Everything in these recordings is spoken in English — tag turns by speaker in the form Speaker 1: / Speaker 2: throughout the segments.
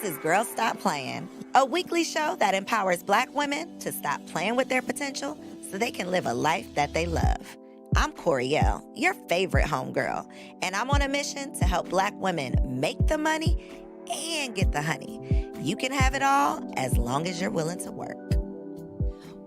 Speaker 1: This is Girl Stop Playin, a weekly show that empowers Black women to stop playing with their potential so they can live a life that they love. I'm Coriel, your favorite homegirl, and I'm on a mission to help Black women make the money and get the honey. You can have it all as long as you're willing to work.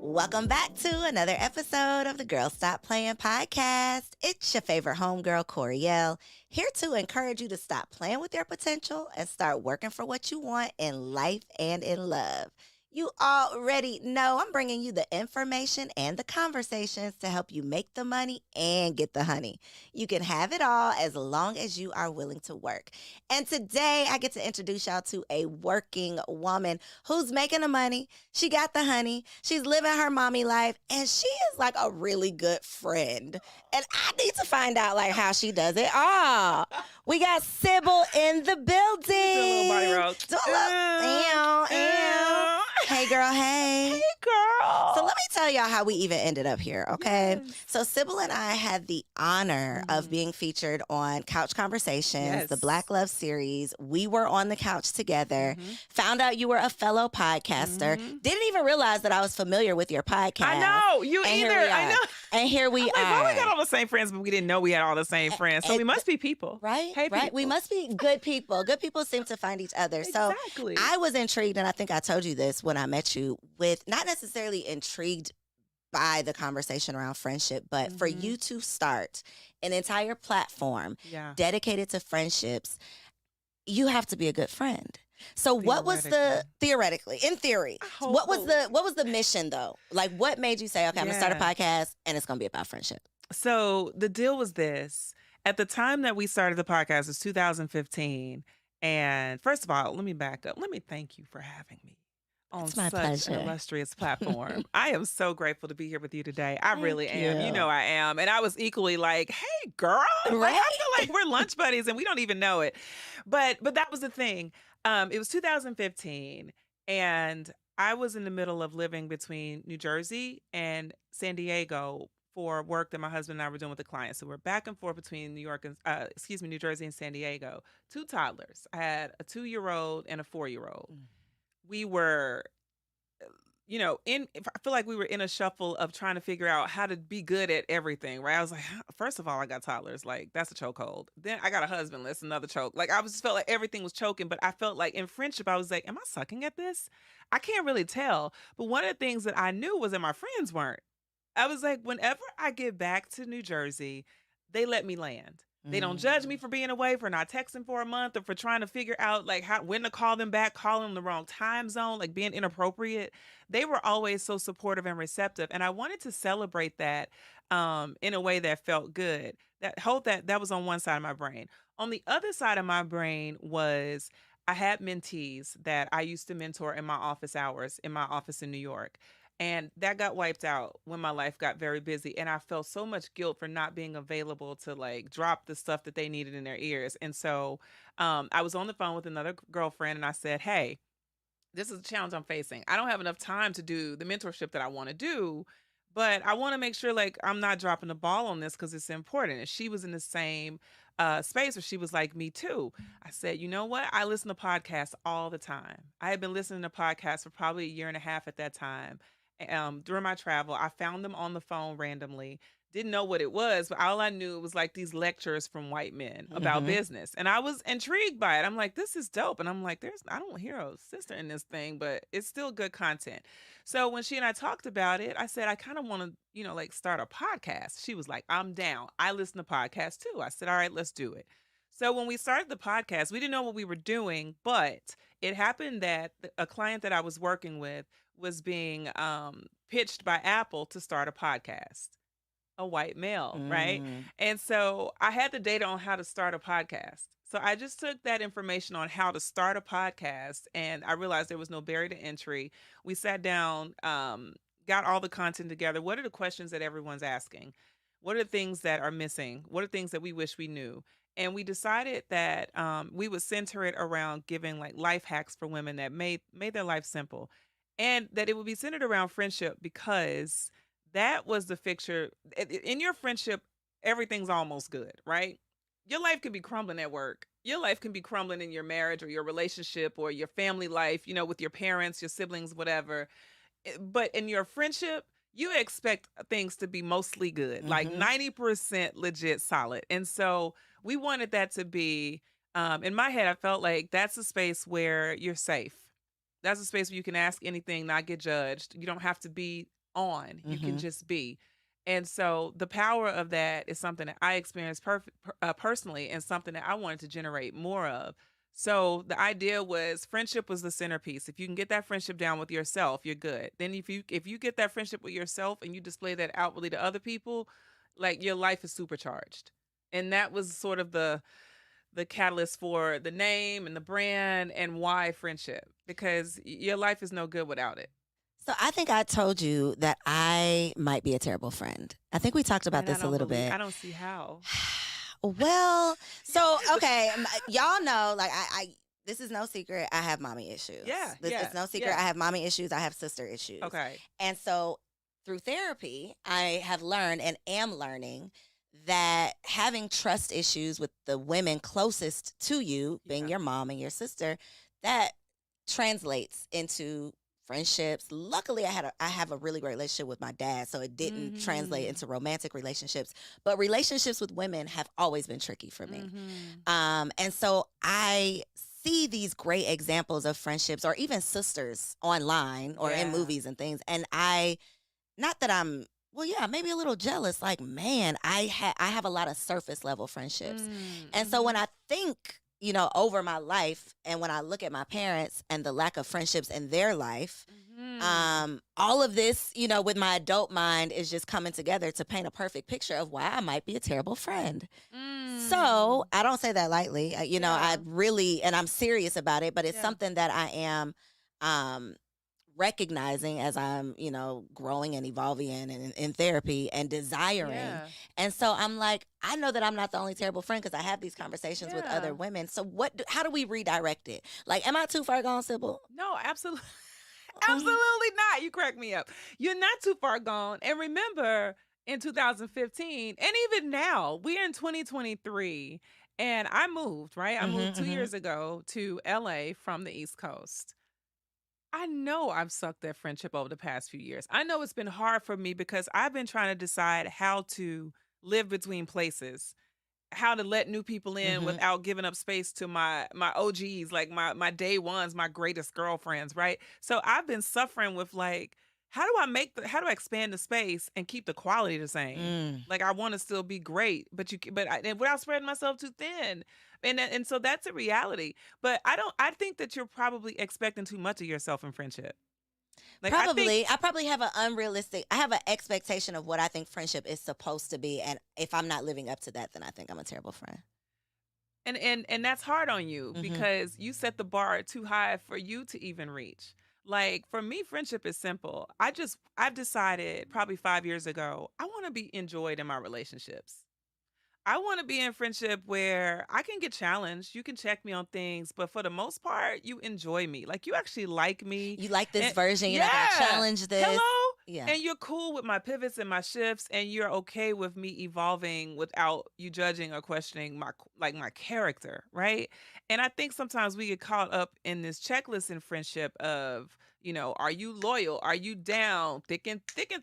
Speaker 1: Welcome back to another episode of the Girl Stop Playin podcast. It's your favorite homegirl, Coriel, here to encourage you to stop playing with your potential and start working for what you want in life and in love. You already know I'm bringing you the information and the conversations to help you make the money and get the honey. You can have it all as long as you are willing to work. And today I get to introduce y'all to a working woman who's making the money. She got the honey. She's living her mommy life, and she is like a really good friend. And I need to find out like how she does it all. We got Sybil in the building.
Speaker 2: Do a little body roll.
Speaker 1: Hey, girl, hey.
Speaker 2: Hey, girl.
Speaker 1: So let me tell y'all how we even ended up here, okay?
Speaker 2: Yes.
Speaker 1: So Sybil and I had the honor of being featured on Couch Conversations, the Black Love series. We were on the couch together, found out you were a fellow podcaster, didn't even realize that I was familiar with your podcast.
Speaker 2: I know. You
Speaker 1: And
Speaker 2: either.
Speaker 1: here we
Speaker 2: I
Speaker 1: are.
Speaker 2: know.
Speaker 1: And here we
Speaker 2: Like,
Speaker 1: are.
Speaker 2: well, we got all the same friends, but we didn't know we had all the same friends. So we must be people.
Speaker 1: Right?
Speaker 2: Hey,
Speaker 1: right.
Speaker 2: people.
Speaker 1: We must be good people. Good people seem to find each other.
Speaker 2: Exactly.
Speaker 1: So I was intrigued, and I think I told you this when I met you, with not necessarily intrigued by the conversation around friendship, but for you to start an entire platform dedicated to friendships, you have to be a good friend. So what was the in theory, what was the mission though? Like what made you say, okay, I'm gonna start a podcast and it's gonna be about friendship?
Speaker 2: So the deal was this. At the time that we started the podcast, it was 2015. And first of all, let me back up. Let me thank you for having me on
Speaker 1: It's my
Speaker 2: such
Speaker 1: pleasure.
Speaker 2: an illustrious platform. I am so grateful to be here with you today. I really am.
Speaker 1: you.
Speaker 2: You know I am. And I was equally like, hey, girl. Like,
Speaker 1: Right?
Speaker 2: I feel like we're lunch buddies and we don't even know it. But that was the thing. It was 2015, and I was in the middle of living between New Jersey and San Diego for work that my husband and I were doing with the clients. So we're back and forth between New Jersey and San Diego. 2 toddlers. I had a 2-year-old and a 4-year-old. We were, I feel like we were in a shuffle of trying to figure out how to be good at everything, right? I was like, first of all, I got toddlers. Like, that's a chokehold. Then I got a husband. That's another choke. Like, felt like everything was choking, but I felt like in friendship, I was like, am I sucking at this? I can't really tell. But one of the things that I knew was that my friends weren't. I was like, whenever I get back to New Jersey, they let me land. They don't judge me for being away, for not texting for a month, or for trying to figure out like when to call them back, calling them the wrong time zone, like being inappropriate. They were always so supportive and receptive. And I wanted to celebrate that in a way that felt good. That was on one side of my brain. On the other side of my brain was I had mentees that I used to mentor in my office hours in my office in New York. And that got wiped out when my life got very busy. And I felt so much guilt for not being available to like drop the stuff that they needed in their ears. And so I was on the phone with another girlfriend and I said, hey, this is a challenge I'm facing. I don't have enough time to do the mentorship that I want to do, but I want to make sure like I'm not dropping the ball on this because it's important. And she was in the same space where she was like me too. I said, you know what? I listen to podcasts all the time. I had been listening to podcasts for probably 1.5 years at that time. During my travel, I found them on the phone randomly. Didn't know what it was, but all I knew was like these lectures from white men about business. And I was intrigued by it. I'm like, this is dope. And I'm like, I don't hear a sister in this thing, but it's still good content. So when she and I talked about it, I said, I kind of want to, like start a podcast. She was like, I'm down. I listen to podcasts too. I said, all right, let's do it. So when we started the podcast, we didn't know what we were doing, but it happened that a client that I was working with was being pitched by Apple to start a podcast, a white male, right? And so I had the data on how to start a podcast. So I just took that information on how to start a podcast, and I realized there was no barrier to entry. We sat down, got all the content together. What are the questions that everyone's asking? What are the things that are missing? What are things that we wish we knew? And we decided that we would center it around giving like life hacks for women that made their life simple. And that it would be centered around friendship because that was the fixture. In your friendship, everything's almost good, right? Your life could be crumbling at work your life can be crumbling in your marriage or your relationship or your family life, with your parents, your siblings, whatever. But in your friendship, you expect things to be mostly good, like
Speaker 1: Mm-hmm.
Speaker 2: 90% legit solid. And so we wanted that to be, in my head, I felt like that's a space where you're safe. That's a space where you can ask anything, not get judged. You don't have to be on, you can
Speaker 1: Mm-hmm.
Speaker 2: just be. And so the power of that is something that I experienced personally and something that I wanted to generate more of. So the idea was friendship was the centerpiece. If you can get that friendship down with yourself, you're good. Then if you get that friendship with yourself and you display that outwardly to other people, like your life is supercharged. And that was sort of the catalyst for the name and the brand and why friendship, because your life is no good without it.
Speaker 1: So I think I told you that I might be a terrible friend. I think we talked about
Speaker 2: And
Speaker 1: this a little bit.
Speaker 2: I don't see how.
Speaker 1: Well, so okay, y'all know, like this is no secret. I have mommy issues.
Speaker 2: Yeah,
Speaker 1: It's no secret.
Speaker 2: yeah.
Speaker 1: I have mommy issues. I have sister issues.
Speaker 2: Okay.
Speaker 1: And so through therapy, I have learned and am learning that having trust issues with the women closest to you, being
Speaker 2: Yeah.
Speaker 1: your mom and your sister, that translates into friendships. Luckily, I have a really great relationship with my dad, so it didn't translate
Speaker 2: Mhm.
Speaker 1: into romantic relationships. But relationships with women have always been tricky for me. And so I see these great examples of friendships or even sisters online or in
Speaker 2: Yeah.
Speaker 1: movies and things, and not that I'm well, yeah, maybe a little jealous. Like, man, I have a lot of surface level friendships, and so when I think, over my life, and when I look at my parents and the lack of friendships in their life, all of this, with my adult mind is just coming together to paint a perfect picture of why I might be a terrible friend. So I don't say that lightly. I
Speaker 2: Yeah.
Speaker 1: really, and I'm serious about it, but it's
Speaker 2: Yeah.
Speaker 1: something that I am recognizing as I'm, growing and evolving in therapy and desiring.
Speaker 2: Yeah.
Speaker 1: And so I'm like, I know that I'm not the only terrible friend because I have these conversations with other
Speaker 2: Yeah.
Speaker 1: women. So how do we redirect it? Like, am I too far gone, Sybil?
Speaker 2: No, absolutely. Absolutely not. You crack me up. You're not too far gone. And remember, in 2015, and even now, we're in 2023, and I moved, right? I moved 2 years ago to LA from the East Coast. I know I've sucked that friendship over the past few years. I know it's been hard for me because I've been trying to decide how to live between places, how to let new people in
Speaker 1: Mhm.
Speaker 2: without giving up space to my OGs, like my day ones, my greatest girlfriends, right? So I've been suffering with like, how do I expand the space and keep the quality the same?
Speaker 1: Mm.
Speaker 2: Like I want to still be great, and without spreading myself too thin. And so that's a reality. But I think that you're probably expecting too much of yourself in friendship. Like I think
Speaker 1: Probably. I probably have I have an expectation of what I think friendship is supposed to be. And if I'm not living up to that, then I think I'm a terrible friend.
Speaker 2: and that's hard on you
Speaker 1: Hmm.
Speaker 2: because you set the bar too high for you to even reach. Like for me, friendship is simple. I've decided probably 5 years ago, I want to be enjoyed in my relationships. I want to be in friendship where I can get challenged. You can check me on things, but for the most part, you enjoy me. Like you actually like me.
Speaker 1: You like this
Speaker 2: And
Speaker 1: version. You're not going to
Speaker 2: yeah.
Speaker 1: challenge this.
Speaker 2: Hello.
Speaker 1: Yeah.
Speaker 2: And you're cool with my pivots and my shifts, and you're okay with me evolving without you judging or questioning my character, right? And I think sometimes we get caught up in this checklist in friendship of, are you loyal? Are you down? Thick and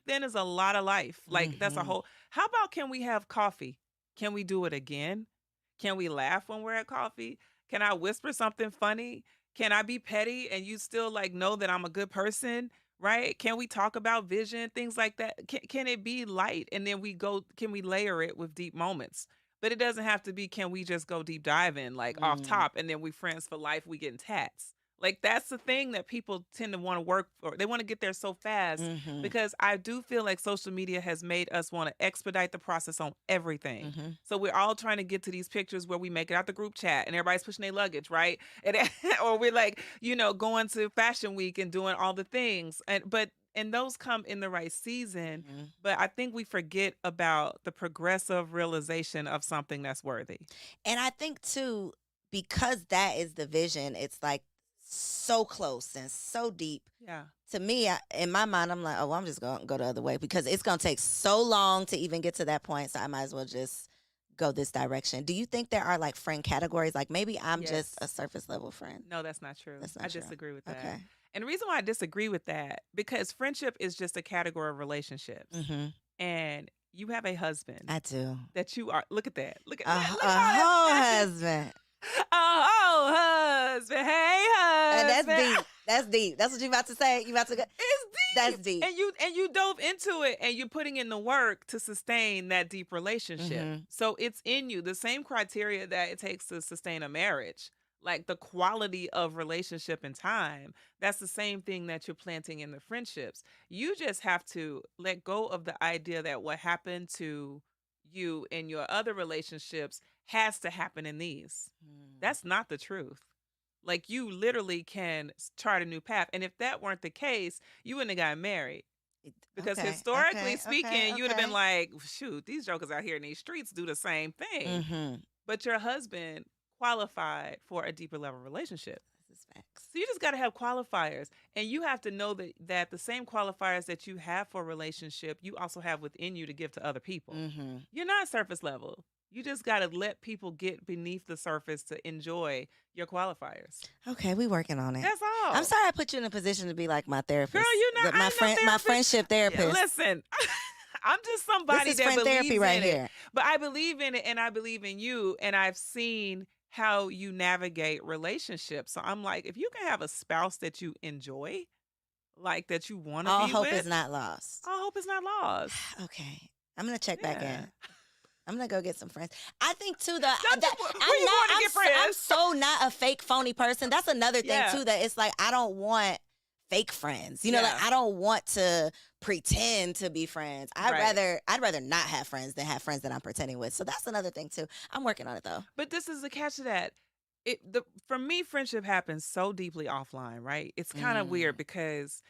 Speaker 2: thin is a lot of life. Like that's a
Speaker 1: Hmm.
Speaker 2: whole. How about can we have coffee? Can we do it again? Can we laugh when we're at coffee? Can I whisper something funny? Can I be petty and you still like know that I'm a good person? Right? Can we talk about vision, things like that? Can it be light? And then can we layer it with deep moments? But it doesn't have to be, can we just go deep diving like off
Speaker 1: Mm.
Speaker 2: top and then we friends for life, we getting tats. Like that's the thing that people tend to want to work for. They want to get there so fast
Speaker 1: Hmm.
Speaker 2: because I do feel like social media has made us want to expedite the process on everything.
Speaker 1: Hmm.
Speaker 2: So we're all trying to get to these pictures where we make it out the group chat and everybody's pushing their luggage, right? And or we're like, going to fashion week and doing all the things. And those come in the right season,
Speaker 1: Hmm.
Speaker 2: but I think we forget about the progressive realization of something that's worthy.
Speaker 1: And I think too, because that is the vision, it's like so close and so deep.
Speaker 2: Yeah.
Speaker 1: To me, in my mind, I'm like, oh, I'm just going to go the other way because it's going to take so long to even get to that point. So I might as well just go this direction. Do you think there are like friend categories? Like maybe I'm just a
Speaker 2: Yes.
Speaker 1: surface level friend.
Speaker 2: No, that's not true.
Speaker 1: That's
Speaker 2: I
Speaker 1: not true.
Speaker 2: disagree with that.
Speaker 1: Okay.
Speaker 2: And the reason why I disagree with that, because friendship is just a category of relationships.
Speaker 1: Mm-hmm.
Speaker 2: And you have a husband
Speaker 1: I do.
Speaker 2: that you are. Look at that. Look at
Speaker 1: A
Speaker 2: that. Look
Speaker 1: whole
Speaker 2: at all that passion.
Speaker 1: husband.
Speaker 2: Oh, husband. Hey,
Speaker 1: And
Speaker 2: husband.
Speaker 1: that's deep. That's deep. That's what you about to say. You about to go.
Speaker 2: It's deep.
Speaker 1: That's deep.
Speaker 2: And you dove into it and you're putting in the work to sustain that deep relationship.
Speaker 1: Mhm.
Speaker 2: So it's in you. The same criteria that it takes to sustain a marriage. Like the quality of relationship and time. That's the same thing that you're planting in the friendships. You just have to let go of the idea that what happened to you in your other relationships has to happen in these. That's not the truth. Like you literally can chart a new path. And if that weren't the case, you wouldn't have gotten married. Because
Speaker 1: Okay,
Speaker 2: historically
Speaker 1: okay,
Speaker 2: speaking,
Speaker 1: okay,
Speaker 2: you would have been
Speaker 1: okay.
Speaker 2: like, shoot, these jokers out here in these streets do the same thing.
Speaker 1: Mm-hmm.
Speaker 2: But your husband qualified for a deeper level relationship.
Speaker 1: This is facts.
Speaker 2: So you just got to have qualifiers. And you have to know that the same qualifiers that you have for a relationship, you also have within you to give to other people.
Speaker 1: Mm-hmm.
Speaker 2: You're not surface level. You just got to let people get beneath the surface to enjoy your qualifiers.
Speaker 1: Okay, we working on it.
Speaker 2: That's all.
Speaker 1: I'm sorry I put you in a position to be like my therapist.
Speaker 2: Girl, you're not.
Speaker 1: My friend, my friendship therapist.
Speaker 2: Yeah, listen, I'm just somebody
Speaker 1: this is
Speaker 2: that
Speaker 1: friend
Speaker 2: believes
Speaker 1: therapy
Speaker 2: in
Speaker 1: right
Speaker 2: it.
Speaker 1: here.
Speaker 2: But I believe in it, and I believe in you, and I've seen how you navigate relationships. So I'm like, if you can have a spouse that you enjoy, like that you want to be with,
Speaker 1: all hope is not lost.
Speaker 2: all hope is not lost.
Speaker 1: Okay, I'm gonna check back
Speaker 2: Yeah.
Speaker 1: in. I'm gonna go get some friends. I think too
Speaker 2: Where
Speaker 1: that
Speaker 2: you going to get friends?
Speaker 1: I'm so not a fake phony person. That's another thing
Speaker 2: Yeah.
Speaker 1: too, that it's like I don't want fake friends. You know, like
Speaker 2: Yeah.
Speaker 1: I don't want to pretend to be friends.
Speaker 2: Right.
Speaker 1: I'd rather not have friends than have friends that I'm pretending with. So that's another thing too. I'm working on it though.
Speaker 2: But this is the catch to that. For me, friendship happens so deeply offline, right? It's kind of weird because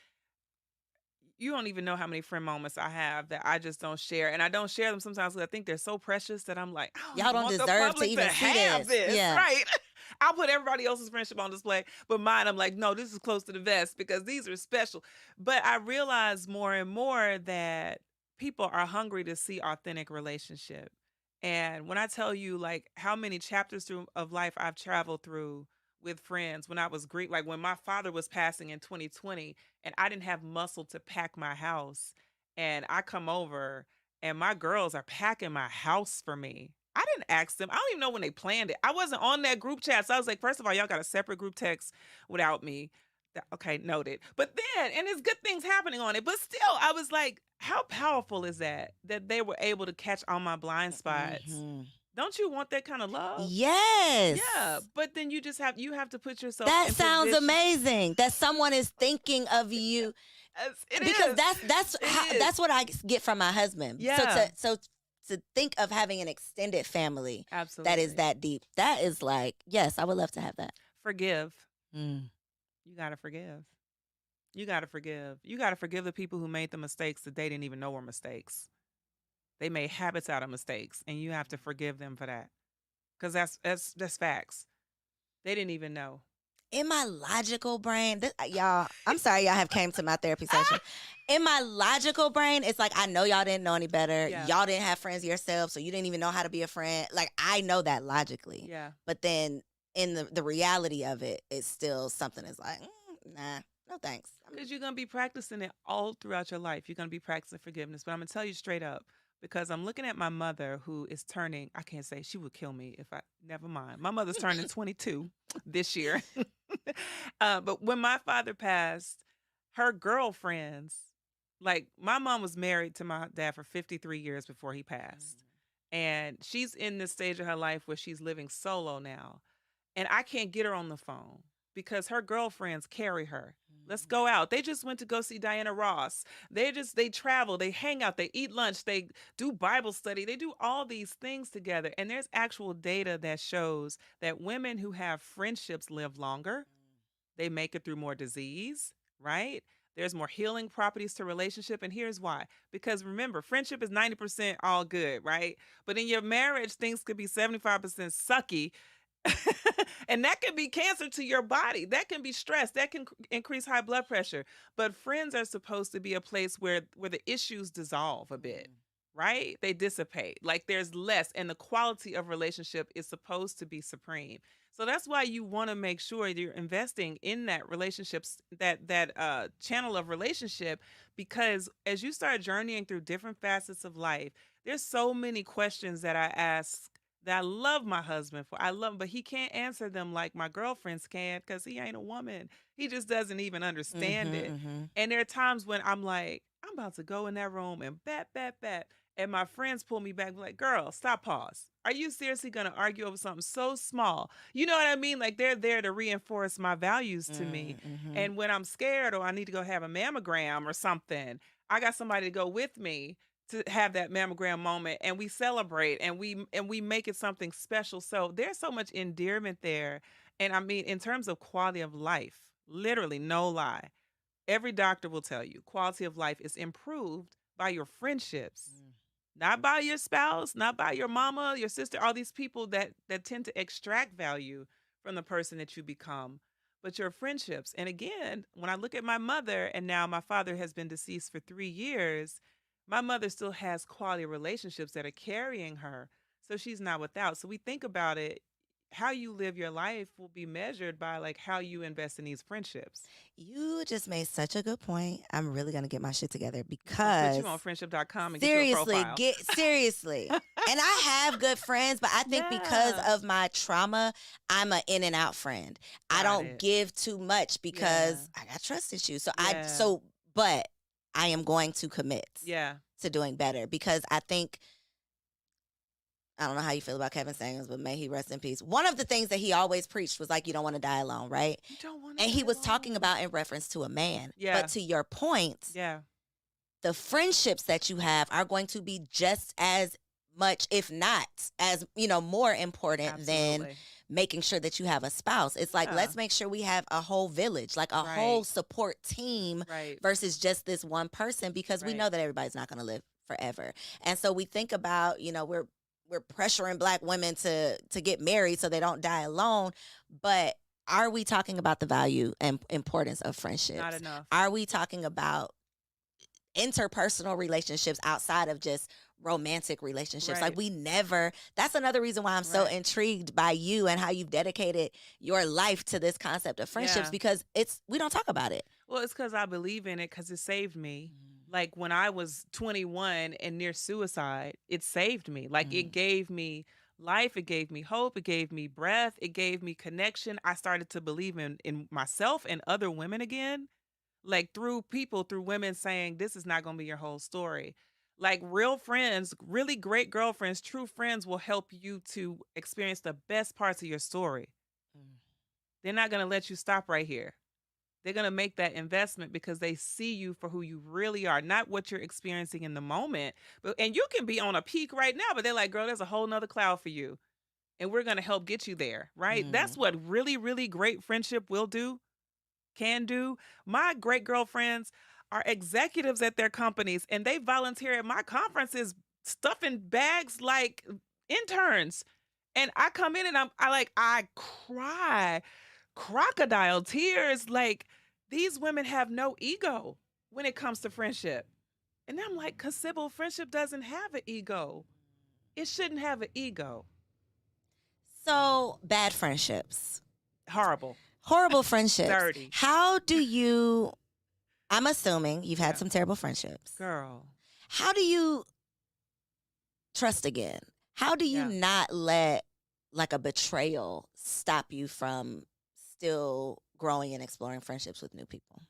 Speaker 2: you don't even know how many friend moments I have that I just don't share. And I don't share them sometimes because I think they're so precious that I'm like, I
Speaker 1: Y'all don't
Speaker 2: want the
Speaker 1: deserve to
Speaker 2: public
Speaker 1: even see
Speaker 2: have
Speaker 1: this. Yeah.
Speaker 2: Right. I'll put everybody else's friendship on display, but mine, I'm like, no, this is close to the vest because these are special. But I realize more and more that people are hungry to see authentic relationship. And when I tell you like how many chapters of life I've traveled through with friends when I was Greek, like when my father was passing in 2020 and I didn't have muscle to pack my house and I come over and my girls are packing my house for me. I didn't ask them. I don't even know when they planned it. I wasn't on that group chat. So I was like, first of all, y'all got a separate group text without me. Okay, noted. But then, and there's good things happening on it. But still, I was like, how powerful is that they were able to catch all my blind spots?
Speaker 1: Mhm.
Speaker 2: Don't you want that kind of love?
Speaker 1: Yes.
Speaker 2: Yeah, but then you have to put yourself
Speaker 1: That
Speaker 2: in
Speaker 1: sounds
Speaker 2: position.
Speaker 1: amazing. That someone is thinking of you. Because that's what I get from my husband.
Speaker 2: Yeah.
Speaker 1: So to think of having an extended family
Speaker 2: Absolutely.
Speaker 1: that is that deep. That is like, yes, I would love to have that.
Speaker 2: Forgive.
Speaker 1: Mm.
Speaker 2: You got to forgive. You got to forgive. You got to forgive the people who made the mistakes that they didn't even know were mistakes. They made habits out of mistakes, and you have to forgive them for that. Because that's facts. They didn't even know.
Speaker 1: In my logical brain, y'all, I'm sorry y'all have came to my therapy session. In my logical brain, it's like, I know y'all didn't know any better.
Speaker 2: Yeah.
Speaker 1: Y'all didn't have friends yourself, so you didn't even know how to be a friend. Like, I know that logically.
Speaker 2: Yeah.
Speaker 1: But then in the reality of it, it's still something that's like, nah, no thanks.
Speaker 2: Because you're going to be practicing it all throughout your life. You're going to be practicing forgiveness. But I'm going to tell you straight up, because I'm looking at my mother who is turning, I can't say, she would kill me if never mind. My mother's turning 22 this year. But when my father passed, her girlfriends, like my mom was married to my dad for 53 years before he passed. And she's in this stage of her life where she's living solo now. And I can't get her on the phone because her girlfriends carry her. Let's go out. They just went to go see Diana Ross. They travel, they hang out, they eat lunch, they do Bible study, they do all these things together. And there's actual data that shows that women who have friendships live longer. They make it through more disease, right? There's more healing properties to relationship. And here's why. Because remember, friendship is 90% all good, right? But in your marriage, things could be 75% sucky. And that can be cancer to your body. That can be stress. That can increase high blood pressure. But friends are supposed to be a place where the issues dissolve a bit. right? They dissipate. Like there's less, and the quality of relationship is supposed to be supreme. So that's why you want to make sure you're investing in that relationships, that channel of relationship, because as you start journeying through different facets of life, there's so many questions that I ask that I love my husband for. I love him, but he can't answer them like my girlfriends can because he ain't a woman. He just doesn't even understand
Speaker 1: Mm-hmm,
Speaker 2: it.
Speaker 1: mm-hmm.
Speaker 2: And there are times when I'm like, I'm about to go in that room and bat. And my friends pull me back, like, girl, stop, pause. Are you seriously going to argue over something so small? You know what I mean? Like, they're there to reinforce my values to me.
Speaker 1: Mm-hmm.
Speaker 2: And when I'm scared or I need to go have a mammogram or something, I got somebody to go with me to have that mammogram moment, and we celebrate and we make it something special. So there's so much endearment there. And I mean, in terms of quality of life, literally, no lie, every doctor will tell you quality of life is improved by your friendships, not by your spouse, not by your mama, your sister, all these people that tend to extract value from the person that you become, but your friendships. And again, when I look at my mother, and now my father has been deceased for 3 years, my mother still has quality relationships that are carrying her. So she's not without. So we think about it, how you live your life will be measured by like how you invest in these friendships.
Speaker 1: You just made such a good point. I'm really gonna get my shit together
Speaker 2: Gonna put
Speaker 1: because
Speaker 2: you on friendship.com and get you a
Speaker 1: seriously,
Speaker 2: profile.
Speaker 1: get seriously. And I have good friends, but I think because
Speaker 2: Yeah.
Speaker 1: of my trauma, I'm an in and out friend. I
Speaker 2: Got
Speaker 1: don't
Speaker 2: it.
Speaker 1: give too much
Speaker 2: Yeah.
Speaker 1: because I got trust issues. So
Speaker 2: Yeah.
Speaker 1: but I am going to commit
Speaker 2: Yeah.
Speaker 1: to doing better because I think I don't know how you feel about Kevin Samuels, but may he rest in peace. One of the things that he always preached was like, you don't want to die alone, right?
Speaker 2: You don't want to
Speaker 1: And he
Speaker 2: die
Speaker 1: was talking
Speaker 2: alone.
Speaker 1: about in reference to a man.
Speaker 2: Yeah.
Speaker 1: But to your point,
Speaker 2: Yeah.
Speaker 1: the friendships that you have are going to be just as much, if not as, more important than
Speaker 2: Absolutely.
Speaker 1: making sure that you have a spouse. It's like,
Speaker 2: Yeah.
Speaker 1: let's make sure we have a whole village, like a whole
Speaker 2: Right.
Speaker 1: support team
Speaker 2: Right.
Speaker 1: versus just this one person, because we
Speaker 2: Right.
Speaker 1: know that everybody's not going to live forever. And so we think about, we're pressuring black women to get married so they don't die alone, but are we talking about the value and importance of
Speaker 2: Not
Speaker 1: friendships?
Speaker 2: enough.
Speaker 1: Are we talking about interpersonal relationships outside of just romantic relationships? Like,
Speaker 2: Right.
Speaker 1: we never, that's another reason why I'm so
Speaker 2: Right.
Speaker 1: intrigued by you and how you've dedicated your life to this concept of friendships,
Speaker 2: Yeah.
Speaker 1: because we don't talk about it.
Speaker 2: Well, it's because I believe in it because it saved me. Like when I was 21 and near suicide, it saved me. Like it
Speaker 1: Mm.
Speaker 2: gave me life, it gave me hope, it gave me breath, it gave me connection. I started to believe in myself and other women again, like through women saying, this is not going to be your whole story. Like real friends, really great girlfriends, true friends will help you to experience the best parts of your story.
Speaker 1: Mm.
Speaker 2: They're not going to let you stop right here. They're going to make that investment because they see you for who you really are, not what you're experiencing in the moment. And you can be on a peak right now, but they're like, girl, there's a whole nother cloud for you. And we're going to help get you there, right? That's
Speaker 1: Mm.
Speaker 2: what really, really great friendship will do, can do. My great girlfriends are executives at their companies, and they volunteer at my conferences stuffing bags like interns. And I come in and I cry crocodile tears. Like these women have no ego when it comes to friendship. And I'm like, cause Sybil, friendship doesn't have an ego. It shouldn't have an ego.
Speaker 1: So, bad friendships,
Speaker 2: Horrible.
Speaker 1: horrible friendships.
Speaker 2: Dirty.
Speaker 1: How do you, I'm assuming you've had
Speaker 2: Yeah.
Speaker 1: some terrible friendships.
Speaker 2: Girl.
Speaker 1: How do you trust again? How do you
Speaker 2: Yeah.
Speaker 1: not let like a betrayal stop you from still growing and exploring friendships with new people?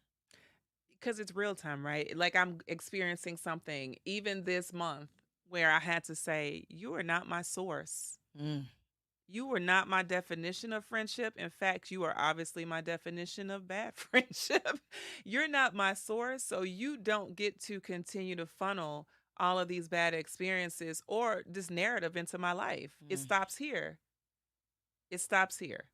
Speaker 2: Because it's real time, right? Like I'm experiencing something even this month where I had to say, you are not my source.
Speaker 1: Mm.
Speaker 2: You were not my definition of friendship. In fact, you are obviously my definition of bad friendship. You're not my source, so you don't get to continue to funnel all of these bad experiences or this narrative into my life. It
Speaker 1: Mm.
Speaker 2: stops here. It stops here.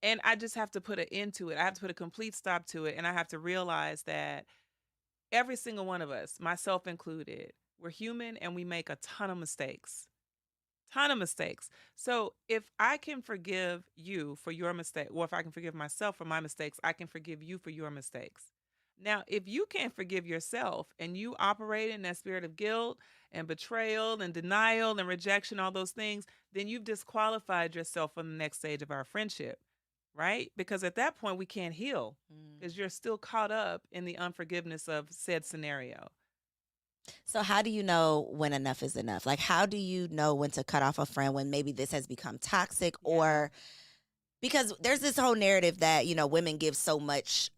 Speaker 2: And I just have to put an end to it. I have to put a complete stop to it. And I have to realize that every single one of us, myself included, we're human and we make a ton of mistakes. Ton of mistakes. So if I can forgive you for your mistake, or if I can forgive myself for my mistakes, I can forgive you for your mistakes. Now, if you can't forgive yourself and you operate in that spirit of guilt and betrayal and denial and rejection, all those things, then you've disqualified yourself from the next stage of our friendship, right? Because at that point, we can't heal because you're still caught up in the unforgiveness of said scenario.
Speaker 1: So how do you know when enough is enough? Like, how do you know when to cut off a friend when maybe this has become toxic?
Speaker 2: Yeah.
Speaker 1: Or because there's this whole narrative that, women give so much,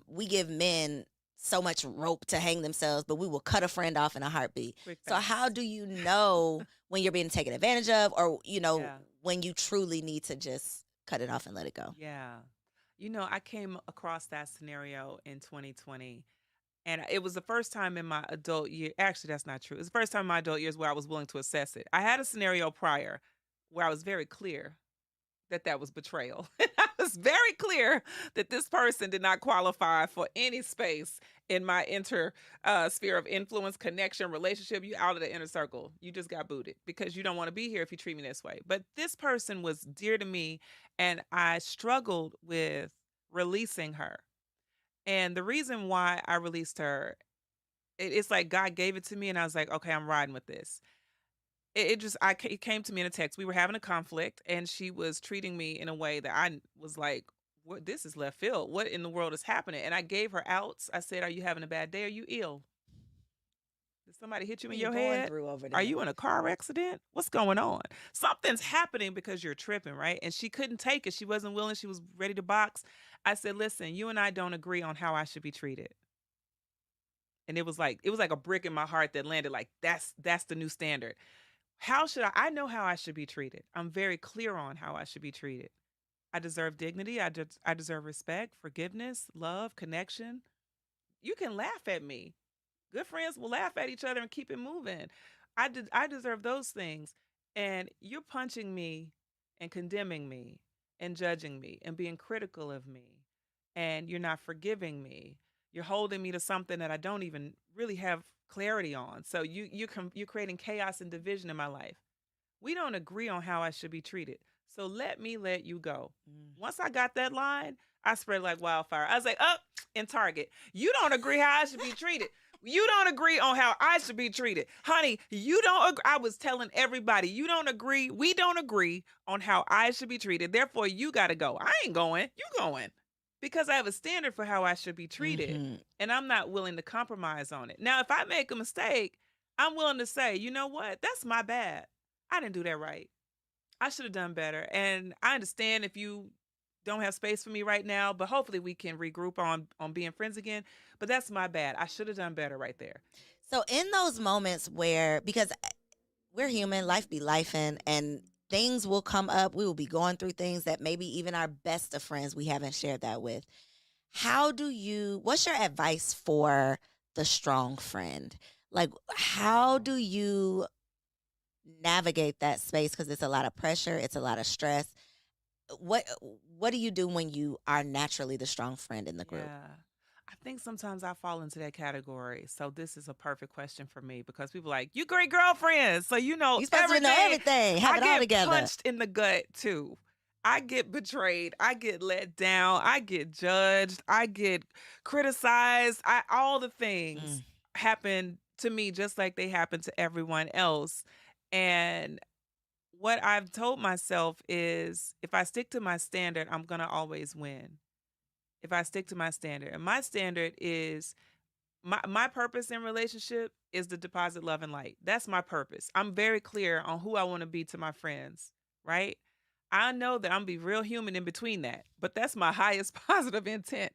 Speaker 1: we give men so much rope to hang themselves, but we will cut a friend off in a heartbeat.
Speaker 2: Quick
Speaker 1: So how
Speaker 2: fast.
Speaker 1: do you know when you're being taken advantage of, or,
Speaker 2: Yeah.
Speaker 1: when you truly need to just cut it off and let it go?
Speaker 2: Yeah. I came across that scenario in 2020. And it was the first time in my adult year. Actually, that's not true. It's the first time in my adult years where I was willing to assess it. I had a scenario prior where I was very clear that that was betrayal. I was very clear that this person did not qualify for any space in my sphere of influence, connection, relationship. You out of the inner circle. You just got booted because you don't want to be here if you treat me this way. But this person was dear to me, and I struggled with releasing her. And the reason why I released her, it's like God gave it to me, and I was like, okay, I'm riding with this. It came to me in a text. We were having a conflict, and she was treating me in a way that was like, "What? This is left field. What in the world is happening?" And I gave her outs. I said, "Are you having a bad day? Are you ill? Did somebody hit you
Speaker 1: What
Speaker 2: in
Speaker 1: are you
Speaker 2: your
Speaker 1: going
Speaker 2: head?
Speaker 1: through over
Speaker 2: Are
Speaker 1: there?
Speaker 2: you in a car accident? What's going on? Something's happening because you're tripping, right?" And she couldn't take it. She wasn't willing. She was ready to box. I said, "Listen, you and I don't agree on how I should be treated." And it was like a brick in my heart that landed like that's the new standard. How should I know how I should be treated. I'm very clear on how I should be treated. I deserve dignity. I deserve respect, forgiveness, love, connection. You can laugh at me. Good friends will laugh at each other and keep it moving. I deserve those things. And you're punching me and condemning me and judging me and being critical of me. And you're not forgiving me. You're holding me to something that I don't even really have clarity on. So you're creating chaos and division in my life. We don't agree on how I should be treated. So let me let you go. Once I got that line, I spread like wildfire. I was like, up in Target. You don't agree how I should be treated. You don't agree on how I should be treated. Honey, you don't agree. I was telling everybody, you don't agree. We don't agree on how I should be treated. Therefore, you got to go. I ain't going. You going. Because I have a standard for how I should be treated. And I'm not willing to compromise on it. Now, if I make a mistake, I'm willing to say, you know what? That's my bad. I didn't do that right. I should have done better. And I understand if you don't have space for me right now, but hopefully we can regroup on being friends again. But that's my bad. I should have done better right there.
Speaker 1: So in those moments where, because we're human, life be lifing, and things will come up. We will be going through things that maybe even our best of friends we haven't shared that with. What's your advice for the strong friend? Like, how do you navigate that space? Because it's a lot of pressure, it's a lot of stress. What do you do when you are naturally the strong friend in the group?
Speaker 2: Yeah. I think sometimes I fall into that category. So this is a perfect question for me because people are like, you great girlfriends. So you know
Speaker 1: You're supposed to know everything, have
Speaker 2: I
Speaker 1: it all
Speaker 2: get
Speaker 1: together.
Speaker 2: punched in the gut too. I get betrayed. I get let down. I get judged. I get criticized. All the things happen to me just like they happen to everyone else. And what I've told myself is if I stick to my standard, I'm going to always win. If I stick to my standard. And my standard is my purpose in relationship is to deposit love and light. That's my purpose. I'm very clear on who I want to be to my friends, right? I know that I'm gonna be real human in between that, but that's my highest positive intent.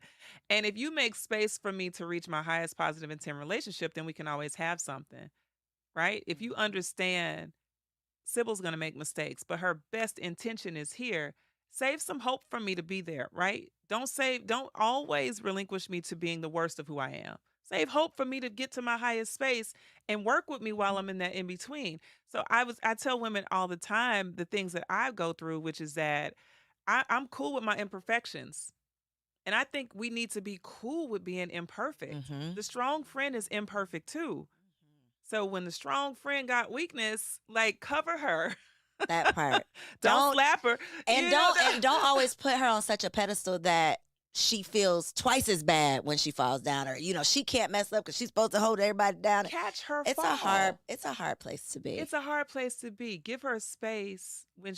Speaker 2: And if you make space for me to reach my highest positive intent relationship, then we can always have something, right? If you understand Sybil's going to make mistakes, but her best intention is here. Save some hope for me to be there, right? Don't always relinquish me to being the worst of who I am. Save hope for me to get to my highest space and work with me while I'm in that in between. So I tell women all the time the things that I go through, which is that I'm cool with my imperfections. And I think we need to be cool with being imperfect. The strong friend is imperfect too. So when the strong friend got weakness, like cover her.
Speaker 1: That part.
Speaker 2: Don't slap her.
Speaker 1: And don't always put her on such a pedestal that she feels twice as bad when she falls down, or she can't mess up because she's supposed to hold everybody down.
Speaker 2: Catch her
Speaker 1: It's
Speaker 2: fall.
Speaker 1: it's a hard place to be.
Speaker 2: It's a hard place to be. Give her space. When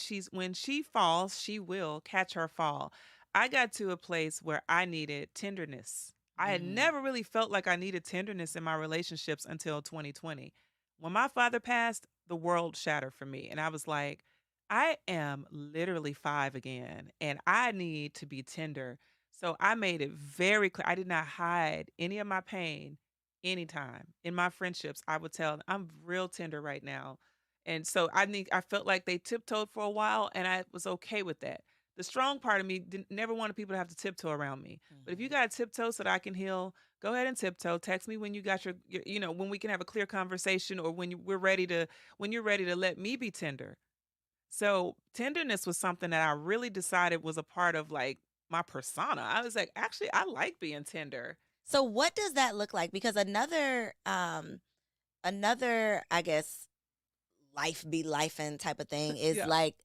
Speaker 2: she falls, she will catch her fall. I got to a place where I needed tenderness. I had
Speaker 1: Mm.
Speaker 2: never really felt like I needed tenderness in my relationships until 2020. When my father passed, the world shattered for me, and I was like, I am literally 5 again, and I need to be tender. So I made it very clear. I did not hide any of my pain anytime. In my friendships, I would tell them, I'm real tender right now. And so I felt like they tiptoed for a while, and I was okay with that. The strong part of me never wanted people to have to tiptoe around me. But if you
Speaker 1: Mhm.
Speaker 2: got to tiptoe so that I can heal, go ahead and tiptoe. Text me when you got when we can have a clear conversation, or when you're ready to let me be tender. So tenderness was something that I really decided was a part of like my persona. I was like, actually, I like being tender.
Speaker 1: So what does that look like? Because another I guess life be life and type of thing is
Speaker 2: Yeah.
Speaker 1: like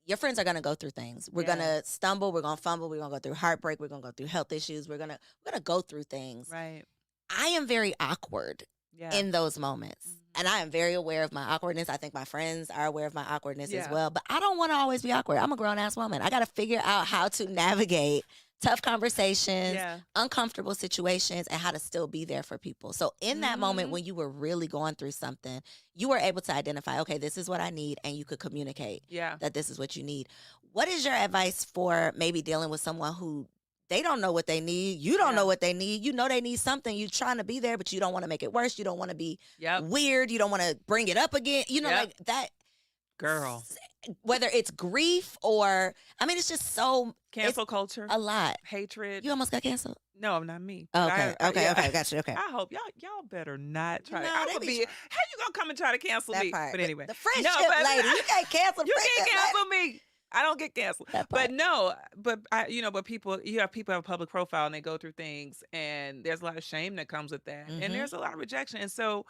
Speaker 1: your friends are gonna go through things. We're
Speaker 2: Yeah.
Speaker 1: gonna stumble, we're gonna fumble, we're gonna go through heartbreak, we're gonna go through health issues, we're gonna go through things.
Speaker 2: Right.
Speaker 1: I am very awkward
Speaker 2: Yeah.
Speaker 1: in those moments.
Speaker 2: Mhm.
Speaker 1: And I am very aware of my awkwardness. I think my friends are aware of my awkwardness as
Speaker 2: Yeah.
Speaker 1: well. But I don't want to always be awkward. I'm a grown ass woman. I got to figure out how to navigate tough conversations,
Speaker 2: Yeah.
Speaker 1: uncomfortable situations, and how to still be there for people. So, in that moment
Speaker 2: Mhm.
Speaker 1: when you were really going through something, you were able to identify, okay, this is what I need, and you could communicate
Speaker 2: Yeah.
Speaker 1: that this is what you need. What is your advice for maybe dealing with someone who they don't know what they need? You don't
Speaker 2: Yeah.
Speaker 1: know what they need. You know they need something. You're trying to be there, but you don't want to make it worse. You don't want to be
Speaker 2: Yep.
Speaker 1: weird. You don't want to bring it up again.
Speaker 2: Yep.
Speaker 1: Like that.
Speaker 2: Girl.
Speaker 1: Whether it's grief or, I mean, it's just so, it's
Speaker 2: Cancel culture,
Speaker 1: a lot.
Speaker 2: hatred.
Speaker 1: You almost got canceled.
Speaker 2: No, not me.
Speaker 1: Oh,
Speaker 2: But
Speaker 1: okay. Okay.
Speaker 2: yeah.
Speaker 1: Okay. Got you. Okay.
Speaker 2: I hope y'all better not try.
Speaker 1: No,
Speaker 2: I'm
Speaker 1: they
Speaker 2: gonna
Speaker 1: be
Speaker 2: be.
Speaker 1: trying.
Speaker 2: How you gonna come and try to cancel
Speaker 1: That
Speaker 2: me?
Speaker 1: part.
Speaker 2: But anyway,
Speaker 1: The
Speaker 2: no,
Speaker 1: friendship
Speaker 2: but
Speaker 1: lady. You can't cancel
Speaker 2: you can't
Speaker 1: friendship
Speaker 2: cancel me. I don't get canceled.
Speaker 1: lady. That
Speaker 2: But
Speaker 1: part.
Speaker 2: no, but but people, people have a public profile and they go through things, and there's a lot of shame that comes with that, and
Speaker 1: Mm-hmm.
Speaker 2: there's a lot of rejection. And so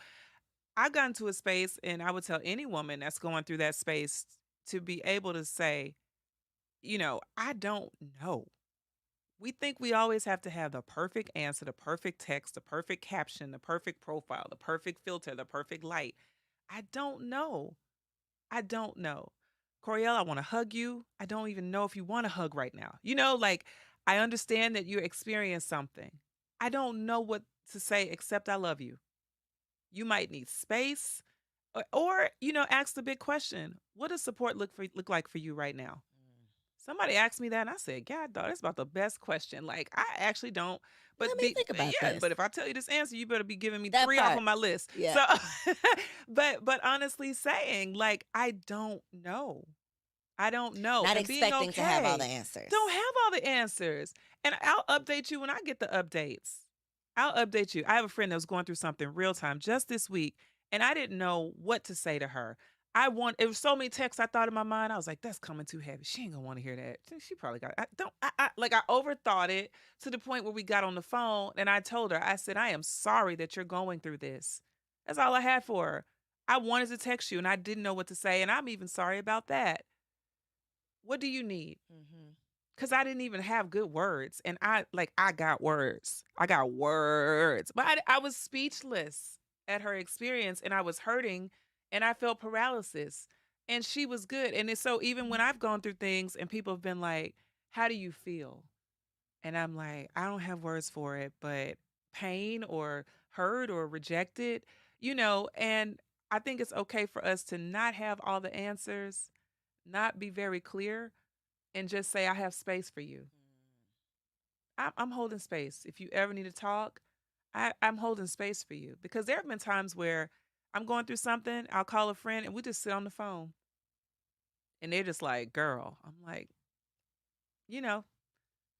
Speaker 2: I got into a space, and I would tell any woman that's going through that space to be able to say, I don't know. We think we always have to have the perfect answer, the perfect text, the perfect caption, the perfect profile, the perfect filter, the perfect light. I don't know. I don't know. Coriel, I want to hug you. I don't even know if you want to hug right now. Like I understand that you experienced something. I don't know what to say except I love you. You might need space, or ask the big question. What does support look like for you right now? Somebody asked me that, and I said, "God, dog, that's about the best question." Like, I actually don't,
Speaker 1: Let
Speaker 2: but
Speaker 1: me think about
Speaker 2: yeah,
Speaker 1: this.
Speaker 2: but if I tell you this answer, you better be giving me
Speaker 1: That
Speaker 2: 3 off
Speaker 1: part.
Speaker 2: of my list.
Speaker 1: Yeah.
Speaker 2: So, but honestly, saying like, I don't know, I don't know,
Speaker 1: Not
Speaker 2: and being
Speaker 1: expecting to have all the
Speaker 2: okay,
Speaker 1: answers.
Speaker 2: don't have all the answers, and I'll update you when I get the updates. I'll update you. I have a friend that was going through something real time just this week, and I didn't know what to say to her. It was so many texts I thought in my mind. I was like, that's coming too heavy. She ain't gonna want to hear that. She probably got, I don't, like I overthought it to the point where we got on the phone and I told her, I said, I am sorry that you're going through this. That's all I had for her. I wanted to text you and I didn't know what to say. And I'm even sorry about that. What do you need?
Speaker 1: Mm-hmm.
Speaker 2: Cause I didn't even have good words. And I got words. I got words. But I was speechless at her experience and I was hurting and I felt paralysis. And she was good. And it's so even when I've gone through things and people have been like, how do you feel? And I'm like, I don't have words for it, but pain or hurt or rejected, and I think it's okay for us to not have all the answers, not be very clear, and just say, I have space for you. I'm holding space. If you ever need to talk, I'm holding space for you. Because there have been times where I'm going through something, I'll call a friend and we just sit on the phone. And they're just like, girl. I'm like, you know,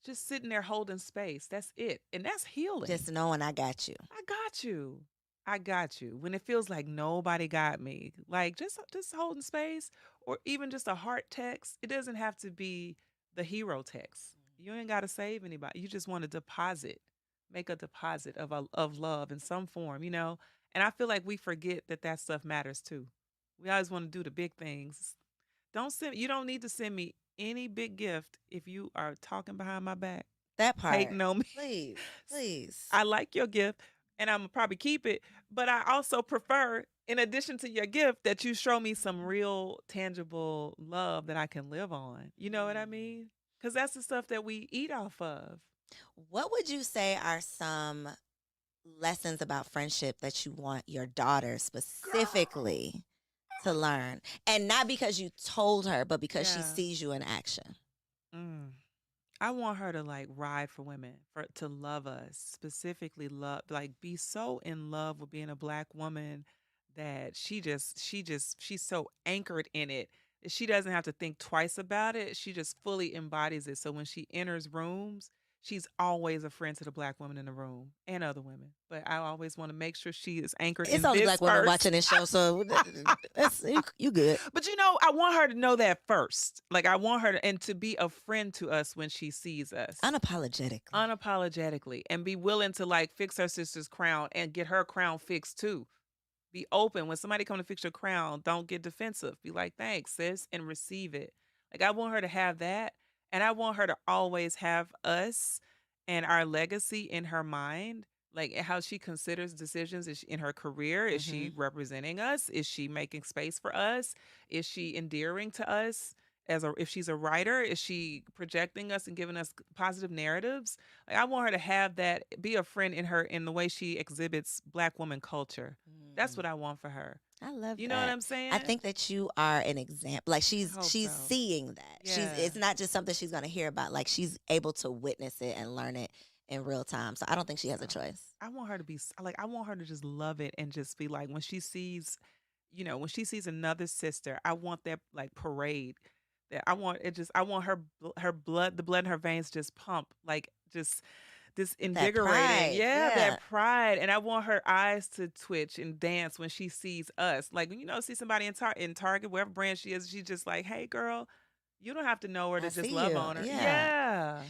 Speaker 2: just sitting there holding space. That's it. And that's healing.
Speaker 1: Just knowing I got you.
Speaker 2: I got you. I got you. When it feels like nobody got me, like just holding space, or even just a heart text. It doesn't have to be the hero text. You ain't got to save anybody. You just want to deposit, make a deposit of love in some form. And I feel like we forget that that stuff matters too. We always want to do the big things. Don't send. You don't need to send me any big gift if you are talking behind my back.
Speaker 1: That part.
Speaker 2: hating on me.
Speaker 1: Please, please.
Speaker 2: I like your gift and I'm gonna probably keep it, but I also prefer, in addition to your gift, that you show me some real tangible love that I can live on. You know what I mean? Because that's the stuff that we eat off of.
Speaker 1: What would you say are some lessons about friendship that you want your daughter specifically to learn? And not because you told her, but because she
Speaker 2: Yeah.
Speaker 1: sees you in action.
Speaker 2: Mm. I want her to like ride for women, to love us, specifically love, like be so in love with being a black woman that she's so anchored in it that she doesn't have to think twice about it. She just fully embodies it. So when she enters rooms, she's always a friend to the black woman in the room and other women. But I always want to make sure she is anchored
Speaker 1: It's
Speaker 2: in
Speaker 1: only
Speaker 2: this
Speaker 1: black women
Speaker 2: first.
Speaker 1: watching this show, so that's you good.
Speaker 2: But you know, I want her to know that first. Like I want her to, and to be a friend to us when she sees us. Unapologetically. And be willing to like fix her sister's crown and get her crown fixed too. Be open. When somebody come to fix your crown, don't get defensive. Be like, thanks, sis, and receive it. Like I want her to have that. And I want her to always have us and our legacy in her mind. Like how she considers decisions in her career. Is she representing us? Is she making space for us? Is she endearing to us? If she's a writer, is she projecting us and giving us positive narratives? Like I want her to have that, be a friend in the way she exhibits black woman culture. That's what I want for her.
Speaker 1: I love
Speaker 2: You
Speaker 1: that.
Speaker 2: know what I'm saying?
Speaker 1: I think that you are an example. Like she's
Speaker 2: hope so.
Speaker 1: seeing that.
Speaker 2: Yeah.
Speaker 1: It's not just something she's gonna hear about. Like she's able to witness it and learn it in real time. So I don't think she has a choice.
Speaker 2: I want her to be like, I want her to just love it and just be like, when she sees, when she sees another sister, I want that like parade. That I want her blood, the blood in her veins just pump, like just this invigorating.
Speaker 1: pride, yeah.
Speaker 2: That pride. And I want her eyes to twitch and dance when she sees us. Like when see somebody in Target, wherever brand she is, she's just like, hey girl, you don't have to know her to
Speaker 1: I
Speaker 2: just
Speaker 1: see
Speaker 2: love
Speaker 1: you.
Speaker 2: on her.
Speaker 1: Yeah.
Speaker 2: Yeah.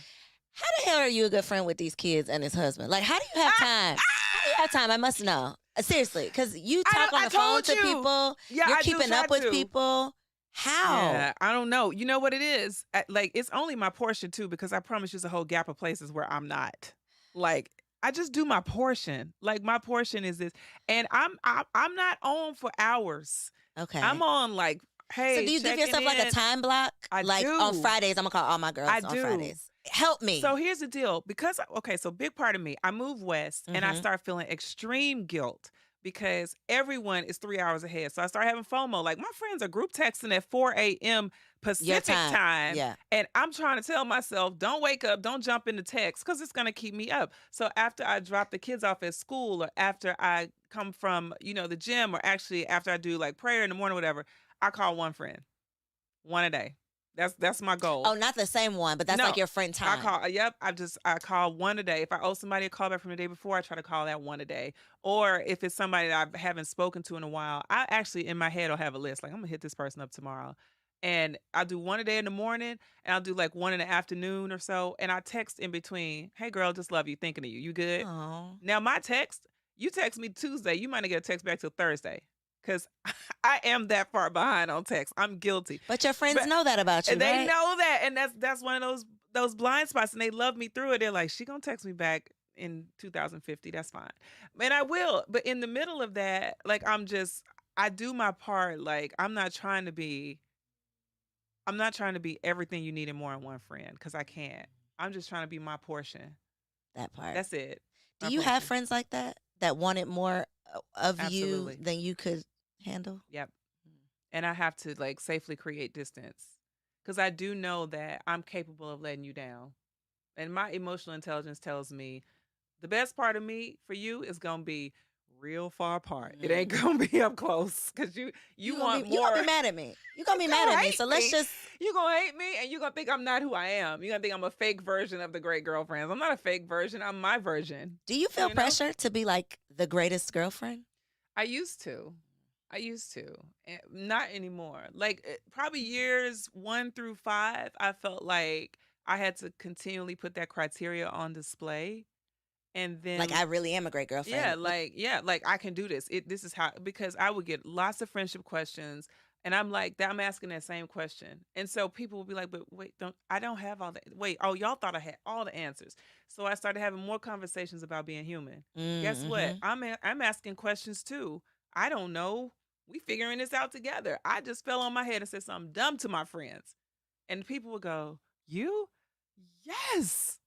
Speaker 1: How the hell are you a good friend with these kids and his husband? Like, how do you have time? How do you have time? I must know. Seriously, because you talk on the phone to people.
Speaker 2: Yeah,
Speaker 1: you're
Speaker 2: I do
Speaker 1: keeping
Speaker 2: try
Speaker 1: up with
Speaker 2: to.
Speaker 1: people. How?
Speaker 2: Yeah, I don't know. You know what it is? Like it's only my portion too, because I promise you, there's a whole gap of places where I'm not. Like I just do my portion. Like my portion is this, and I'm not on for hours.
Speaker 1: Okay.
Speaker 2: I'm on like, hey.
Speaker 1: So do you give yourself like a time block?
Speaker 2: I
Speaker 1: like
Speaker 2: do.
Speaker 1: On Fridays, I'm gonna call all my girls
Speaker 2: I
Speaker 1: on
Speaker 2: do.
Speaker 1: Fridays. Help me.
Speaker 2: So here's the deal. Because so big part of me, I move west and I start feeling extreme guilt because everyone is 3 hours ahead. So I start having FOMO. Like my friends are group texting at 4 a.m. Pacific time.
Speaker 1: Yeah.
Speaker 2: And I'm trying to tell myself, don't wake up, don't jump into text because it's going to keep me up. So after I drop the kids off at school or after I come from, the gym, or actually after I do like prayer in the morning, whatever, I call one friend, one a day. That's my goal.
Speaker 1: Oh, not the same one, but that's like your friend time.
Speaker 2: I call one a day. If I owe somebody a call back from the day before, I try to call that one a day. Or if it's somebody that I haven't spoken to in a while, I actually in my head will have a list. Like I'm gonna hit this person up tomorrow. And I'll do one a day in the morning and I'll do like one in the afternoon or so. And I text in between, hey girl, just love you, thinking of you. You good?
Speaker 1: Aww.
Speaker 2: Now my text, you text me Tuesday, you might not get a text back till Thursday. Because I am that far behind on text. I'm guilty.
Speaker 1: But your friends know that about you,
Speaker 2: and they
Speaker 1: right?
Speaker 2: know that. And that's one of those blind spots. And they love me through it. They're like, she going to text me back in 2050. That's fine. And I will. But in the middle of that, like, I do my part. Like, I'm not trying to be everything you need and more in one friend. Because I can't. I'm just trying to be my portion.
Speaker 1: That part.
Speaker 2: That's it.
Speaker 1: Do you have friends like that wanted more of
Speaker 2: Absolutely.
Speaker 1: you than you could handle?
Speaker 2: Yep. And I have to like safely create distance because I do know that I'm capable of letting you down. And my emotional intelligence tells me the best part of me for you is going to be real far apart. It ain't going to be up close because you want more.
Speaker 1: You're going to be mad at me. You're going to be mad at me. So let's just.
Speaker 2: You're going to hate me and you're going to think I'm not who I am. You're going to think I'm a fake version of the great girlfriends. I'm not a fake version. I'm my version.
Speaker 1: Do you feel pressure to be like the greatest girlfriend?
Speaker 2: I used to. Not anymore. Like probably years 1 through 5, I felt like I had to continually put that criteria on display. And then
Speaker 1: like I really am a great girlfriend.
Speaker 2: Yeah, like I can do this. This is how, because I would get lots of friendship questions And I'm like, I'm asking that same question. And so people will be like, but wait, I don't have all the, wait, oh, y'all thought I had all the answers. So I started having more conversations about being human. Guess what?
Speaker 1: Mm-hmm.
Speaker 2: I'm asking questions too. I don't know. We figuring this out together. I just fell on my head and said something dumb to my friends. And people would go, you? Yes.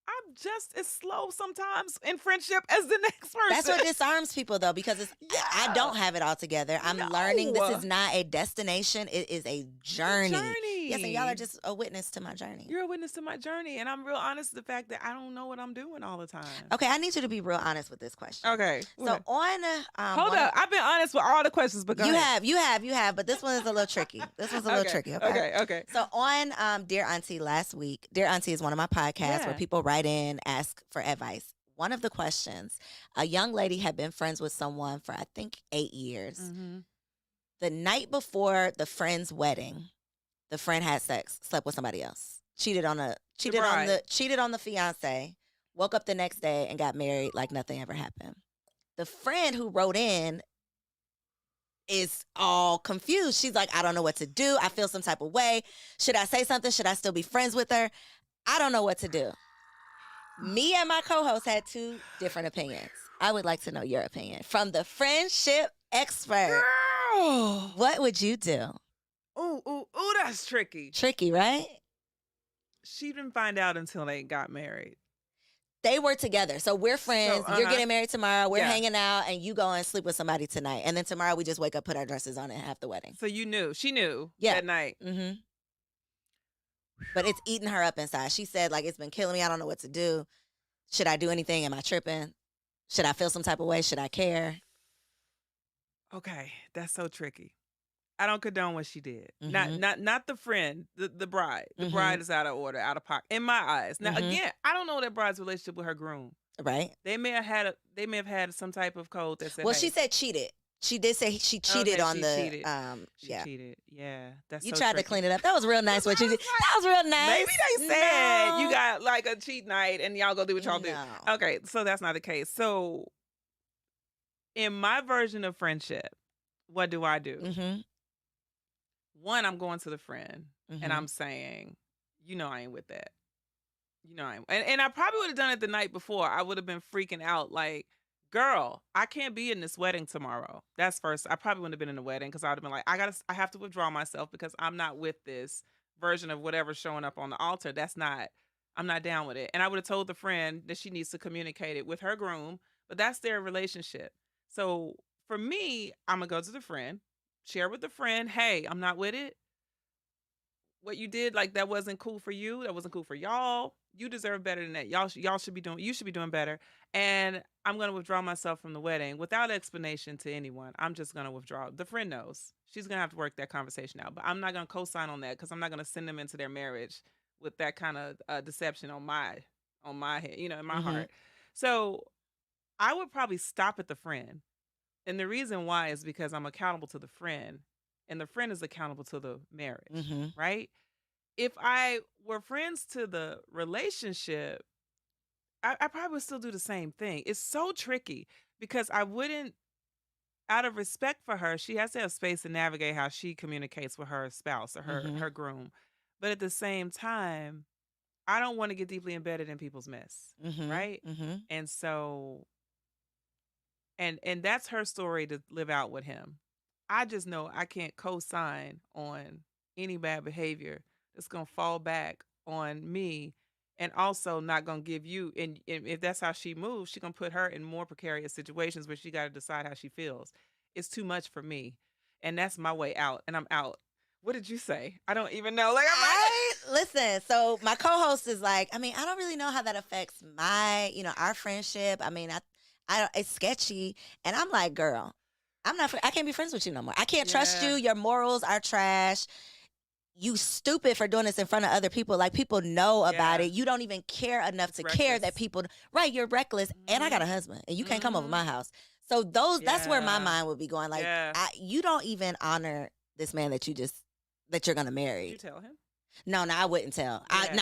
Speaker 2: I'm just as slow sometimes in friendship as the next person.
Speaker 1: That's what disarms people, though, because I don't have it all together. I'm learning. This is not a destination. It is a journey. Yes, and y'all are just a witness to my journey.
Speaker 2: You're a witness to my journey, and I'm real honest with the fact that I don't know what I'm doing all the time.
Speaker 1: Okay, I need you to be real honest with this question.
Speaker 2: Okay.
Speaker 1: So on...
Speaker 2: hold up. I've been honest with all the questions, but go ahead.
Speaker 1: You have, but this one is a little tricky. This one's a little tricky,
Speaker 2: Okay.
Speaker 1: So on Dear Auntie last week, Dear Auntie is one of my podcasts where people write in, ask for advice. One of the questions, a young lady had been friends with someone for, I think, 8 years.
Speaker 2: Mm-hmm.
Speaker 1: The night before the friend's wedding, the friend had sex, slept with somebody else, cheated on the fiance, woke up the next day and got married like nothing ever happened. The friend who wrote in is all confused. She's like, I don't know what to do. I feel some type of way. Should I say something? Should I still be friends with her? I don't know what to do. Me and my co-host had 2 different opinions. I would like to know your opinion from the friendship expert.
Speaker 2: Girl.
Speaker 1: What would you do?
Speaker 2: Ooh, that's tricky.
Speaker 1: Tricky, right?
Speaker 2: She didn't find out until they got married.
Speaker 1: They were together. So we're friends.
Speaker 2: So,
Speaker 1: You're getting married tomorrow. We're hanging out, and you go and sleep with somebody tonight. And then tomorrow we just wake up, put our dresses on, and have the wedding.
Speaker 2: So you knew. She knew that night.
Speaker 1: Mm-hmm. But it's eating her up inside. She said, like, it's been killing me. I don't know what to do. Should I do anything? Am I tripping? Should I feel some type of way? Should I care?
Speaker 2: Okay, that's so tricky. I don't condone what she did.
Speaker 1: Mm-hmm.
Speaker 2: Not the friend, the bride. The
Speaker 1: Mm-hmm.
Speaker 2: bride is out of order, out of pocket, in my eyes. Now, again, I don't know that bride's relationship with her groom.
Speaker 1: Right.
Speaker 2: They may have had some type of code that said.
Speaker 1: Well, she said cheated. She did say she cheated on the.
Speaker 2: Cheated. She cheated. Yeah, that's.
Speaker 1: You
Speaker 2: so
Speaker 1: tried
Speaker 2: tricky.
Speaker 1: to clean it up. That was real nice. What you did. That was real nice.
Speaker 2: Maybe they said you got like a cheat night and y'all go do what y'all do.
Speaker 1: No.
Speaker 2: Okay, so that's not the case. So, in my version of friendship, what do I do?
Speaker 1: Mm-hmm.
Speaker 2: One, I'm going to the friend
Speaker 1: Mm-hmm.
Speaker 2: and I'm saying, I ain't with that. I ain't. And I probably would have done it the night before. I would have been freaking out like, girl, I can't be in this wedding tomorrow. That's first. I probably wouldn't have been in the wedding because I would have been like, I have to withdraw myself because I'm not with this version of whatever's showing up on the altar. I'm not down with it. And I would have told the friend that she needs to communicate it with her groom, but that's their relationship. So for me, I'm going to go to the friend, share with the friend, hey, I'm not with it. What you did, like, that wasn't cool for you. That wasn't cool for y'all. You deserve better than that. You should be doing better. And I'm going to withdraw myself from the wedding without explanation to anyone. I'm just going to withdraw. The friend knows. She's going to have to work that conversation out. But I'm not going to co-sign on that because I'm not going to send them into their marriage with that kind of deception on my head, in my heart. So I would probably stop at the friend. And the reason why is because I'm accountable to the friend. And the friend is accountable to the marriage, right? If I were friends to the relationship, I probably would still do the same thing. It's so tricky because I wouldn't, out of respect for her, she has to have space to navigate how she communicates with her spouse or her groom. But at the same time, I don't want to get deeply embedded in people's mess, right? And so, and that's her story to live out with him. I just know I can't co-sign on any bad behavior that's going to fall back on me and also not going to give you, and if that's how she moves, she's going to put her in more precarious situations where she got to decide how she feels. It's too much for me. And that's my way out, and I'm out. What did you say? I don't even know. Like,
Speaker 1: listen, so my co-host is like, I don't really know how that affects my, our friendship. I it's sketchy. And I'm like, girl, I can't be friends with you no more. I can't trust you. Your morals are trash. You stupid for doing this in front of other people. Like, people know about it. You don't even care enough to care that people, right, you're reckless. And I got a husband and you can't come over my house. So that's where my mind would be going. Like, you don't even honor this man that you're going to marry.
Speaker 2: Did you tell him?
Speaker 1: No, no, I wouldn't tell.
Speaker 2: Yeah.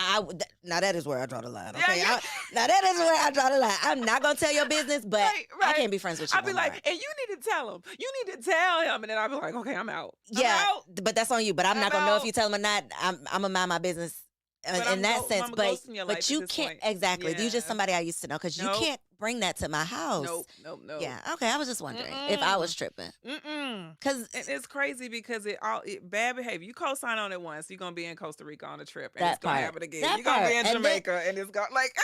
Speaker 1: Now that is where I draw the line.
Speaker 2: Yeah,
Speaker 1: Okay,
Speaker 2: yeah.
Speaker 1: now that is where I draw the line. I'm not gonna tell your business, but
Speaker 2: Right,
Speaker 1: I
Speaker 2: right.
Speaker 1: can't be friends with you
Speaker 2: I'd
Speaker 1: no
Speaker 2: be
Speaker 1: more.
Speaker 2: like, and you need to tell him. You need to tell him. And then I'd be like, okay, I'm out.
Speaker 1: Yeah,
Speaker 2: I'm out.
Speaker 1: but that's on you. But I'm not
Speaker 2: I'm
Speaker 1: gonna know if
Speaker 2: out.
Speaker 1: you tell him or not. I'm gonna mind my business
Speaker 2: But
Speaker 1: in that sense.
Speaker 2: I'm
Speaker 1: But
Speaker 2: ghosting your life at
Speaker 1: you
Speaker 2: this
Speaker 1: can't
Speaker 2: point.
Speaker 1: exactly. You just
Speaker 2: Yeah.
Speaker 1: somebody I used to know because you
Speaker 2: Nope.
Speaker 1: can't bring that to my house.
Speaker 2: Nope. Nope. Nope.
Speaker 1: Yeah. Okay. I was just wondering if I was
Speaker 2: Mm-mm.
Speaker 1: tripping
Speaker 2: Mm-mm.
Speaker 1: because
Speaker 2: And it's crazy because bad behavior. You co-sign on it once, you're gonna be in Costa Rica on a trip, and it's
Speaker 1: that
Speaker 2: gonna
Speaker 1: part.
Speaker 2: happen again.
Speaker 1: That
Speaker 2: You're gonna be
Speaker 1: part.
Speaker 2: in Jamaica, and it's gonna like.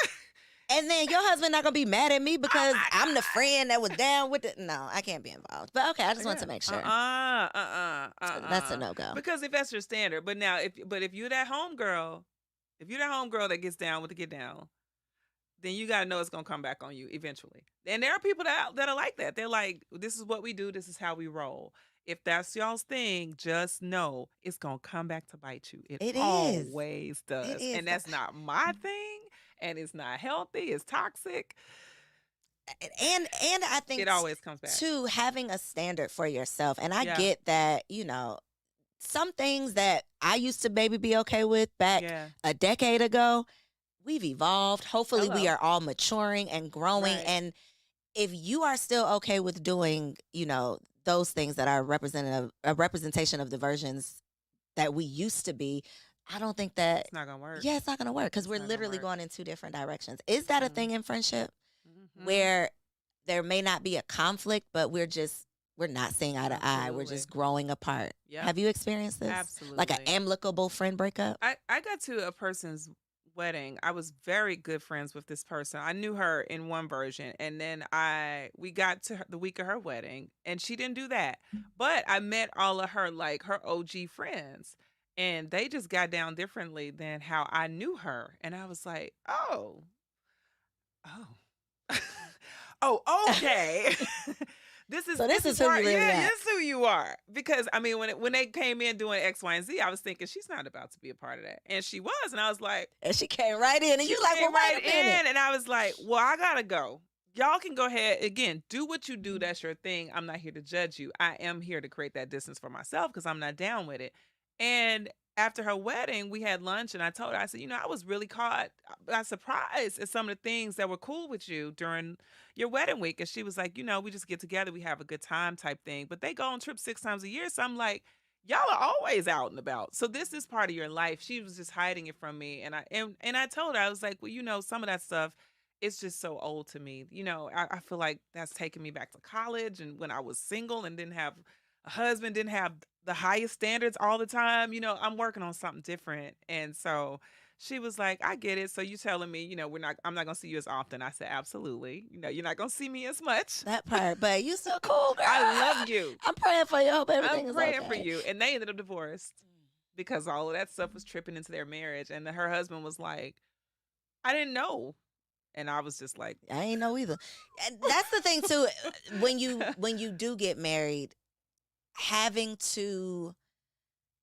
Speaker 1: And then your husband not gonna be mad at me
Speaker 2: Oh
Speaker 1: because
Speaker 2: my
Speaker 1: I'm the
Speaker 2: God.
Speaker 1: friend that was down with it. No, I can't be involved. But okay, I just want to
Speaker 2: Yeah.
Speaker 1: make sure. That's a no go.
Speaker 2: Because if that's your standard, but now if you're that homegirl, if you're that homegirl that gets down with the get down, then you gotta know it's gonna come back on you eventually. And there are people that are like that. They're like, this is what we do, this is how we roll. If that's y'all's thing, just know it's gonna come back to bite you. It
Speaker 1: It is.
Speaker 2: always
Speaker 1: It
Speaker 2: does.
Speaker 1: is.
Speaker 2: And that's not my thing, and it's not healthy, it's toxic.
Speaker 1: And I think
Speaker 2: It always comes back.
Speaker 1: too, having a standard for yourself. And I
Speaker 2: Yeah.
Speaker 1: get that, some things that I used to maybe be okay with back
Speaker 2: Yeah.
Speaker 1: a decade ago, we've evolved. Hopefully we
Speaker 2: Hello.
Speaker 1: are all maturing and growing.
Speaker 2: Right.
Speaker 1: And if you are still okay with doing, those things that are a representation of the versions that we used to be, I don't think that
Speaker 2: It's not gonna work.
Speaker 1: yeah, it's not gonna work because we're
Speaker 2: not gonna
Speaker 1: literally
Speaker 2: work.
Speaker 1: going in two different directions. Is that a
Speaker 2: Mhm.
Speaker 1: thing in friendship
Speaker 2: Mhm.
Speaker 1: where there may not be a conflict, but we're not seeing eye to eye. We're
Speaker 2: Absolutely.
Speaker 1: just growing apart.
Speaker 2: Yep.
Speaker 1: Have you experienced this? Like an
Speaker 2: Absolutely.
Speaker 1: amicable friend breakup?
Speaker 2: I got to a person's wedding. I was very good friends with this person. I knew her in one version, and then we got to the week of her wedding, and she didn't do that. But I met all of her like her OG friends, and they just got down differently than how I knew her. And I was like, oh, oh, oh, okay.
Speaker 1: So this is who
Speaker 2: part,
Speaker 1: you really
Speaker 2: yeah,
Speaker 1: are.
Speaker 2: this is who you are. Because I mean, when they came in doing X, Y, and Z, I was thinking she's not about to be a part of that, and she was, and I was like,
Speaker 1: And she came right in, and
Speaker 2: she
Speaker 1: you like, well,
Speaker 2: came
Speaker 1: wait
Speaker 2: right
Speaker 1: a minute.
Speaker 2: in, and I was like, well, I gotta go. Y'all can go ahead again, do what you do. That's your thing. I'm not here to judge you. I am here to create that distance for myself because I'm not down with it. And after her wedding, we had lunch, and I told her, I said, I was really caught by surprise at some of the things that were cool with you during your wedding week. And she was like, we just get together, we have a good time type thing. But they go on trips 6 times a year. So I'm like, y'all are always out and about. So this is part of your life. She was just hiding it from me. And I told her, I was like, well, some of that stuff, it's just so old to me. I feel like that's taking me back to college and when I was single and didn't have a husband, didn't have the highest standards all the time. I'm working on something different. And so she was like, I get it. So you telling me, I'm not gonna see you as often. I said, absolutely. You're not gonna see me as much.
Speaker 1: That part, but you so cool, girl.
Speaker 2: I love you.
Speaker 1: I'm praying for you. I hope everything
Speaker 2: I'm
Speaker 1: is
Speaker 2: praying
Speaker 1: okay.
Speaker 2: for you. And they ended up divorced because all of that stuff was tripping into their marriage. And her husband was like, I didn't know. And I was just like,
Speaker 1: I ain't know either. And that's the thing too. When you do get married, having to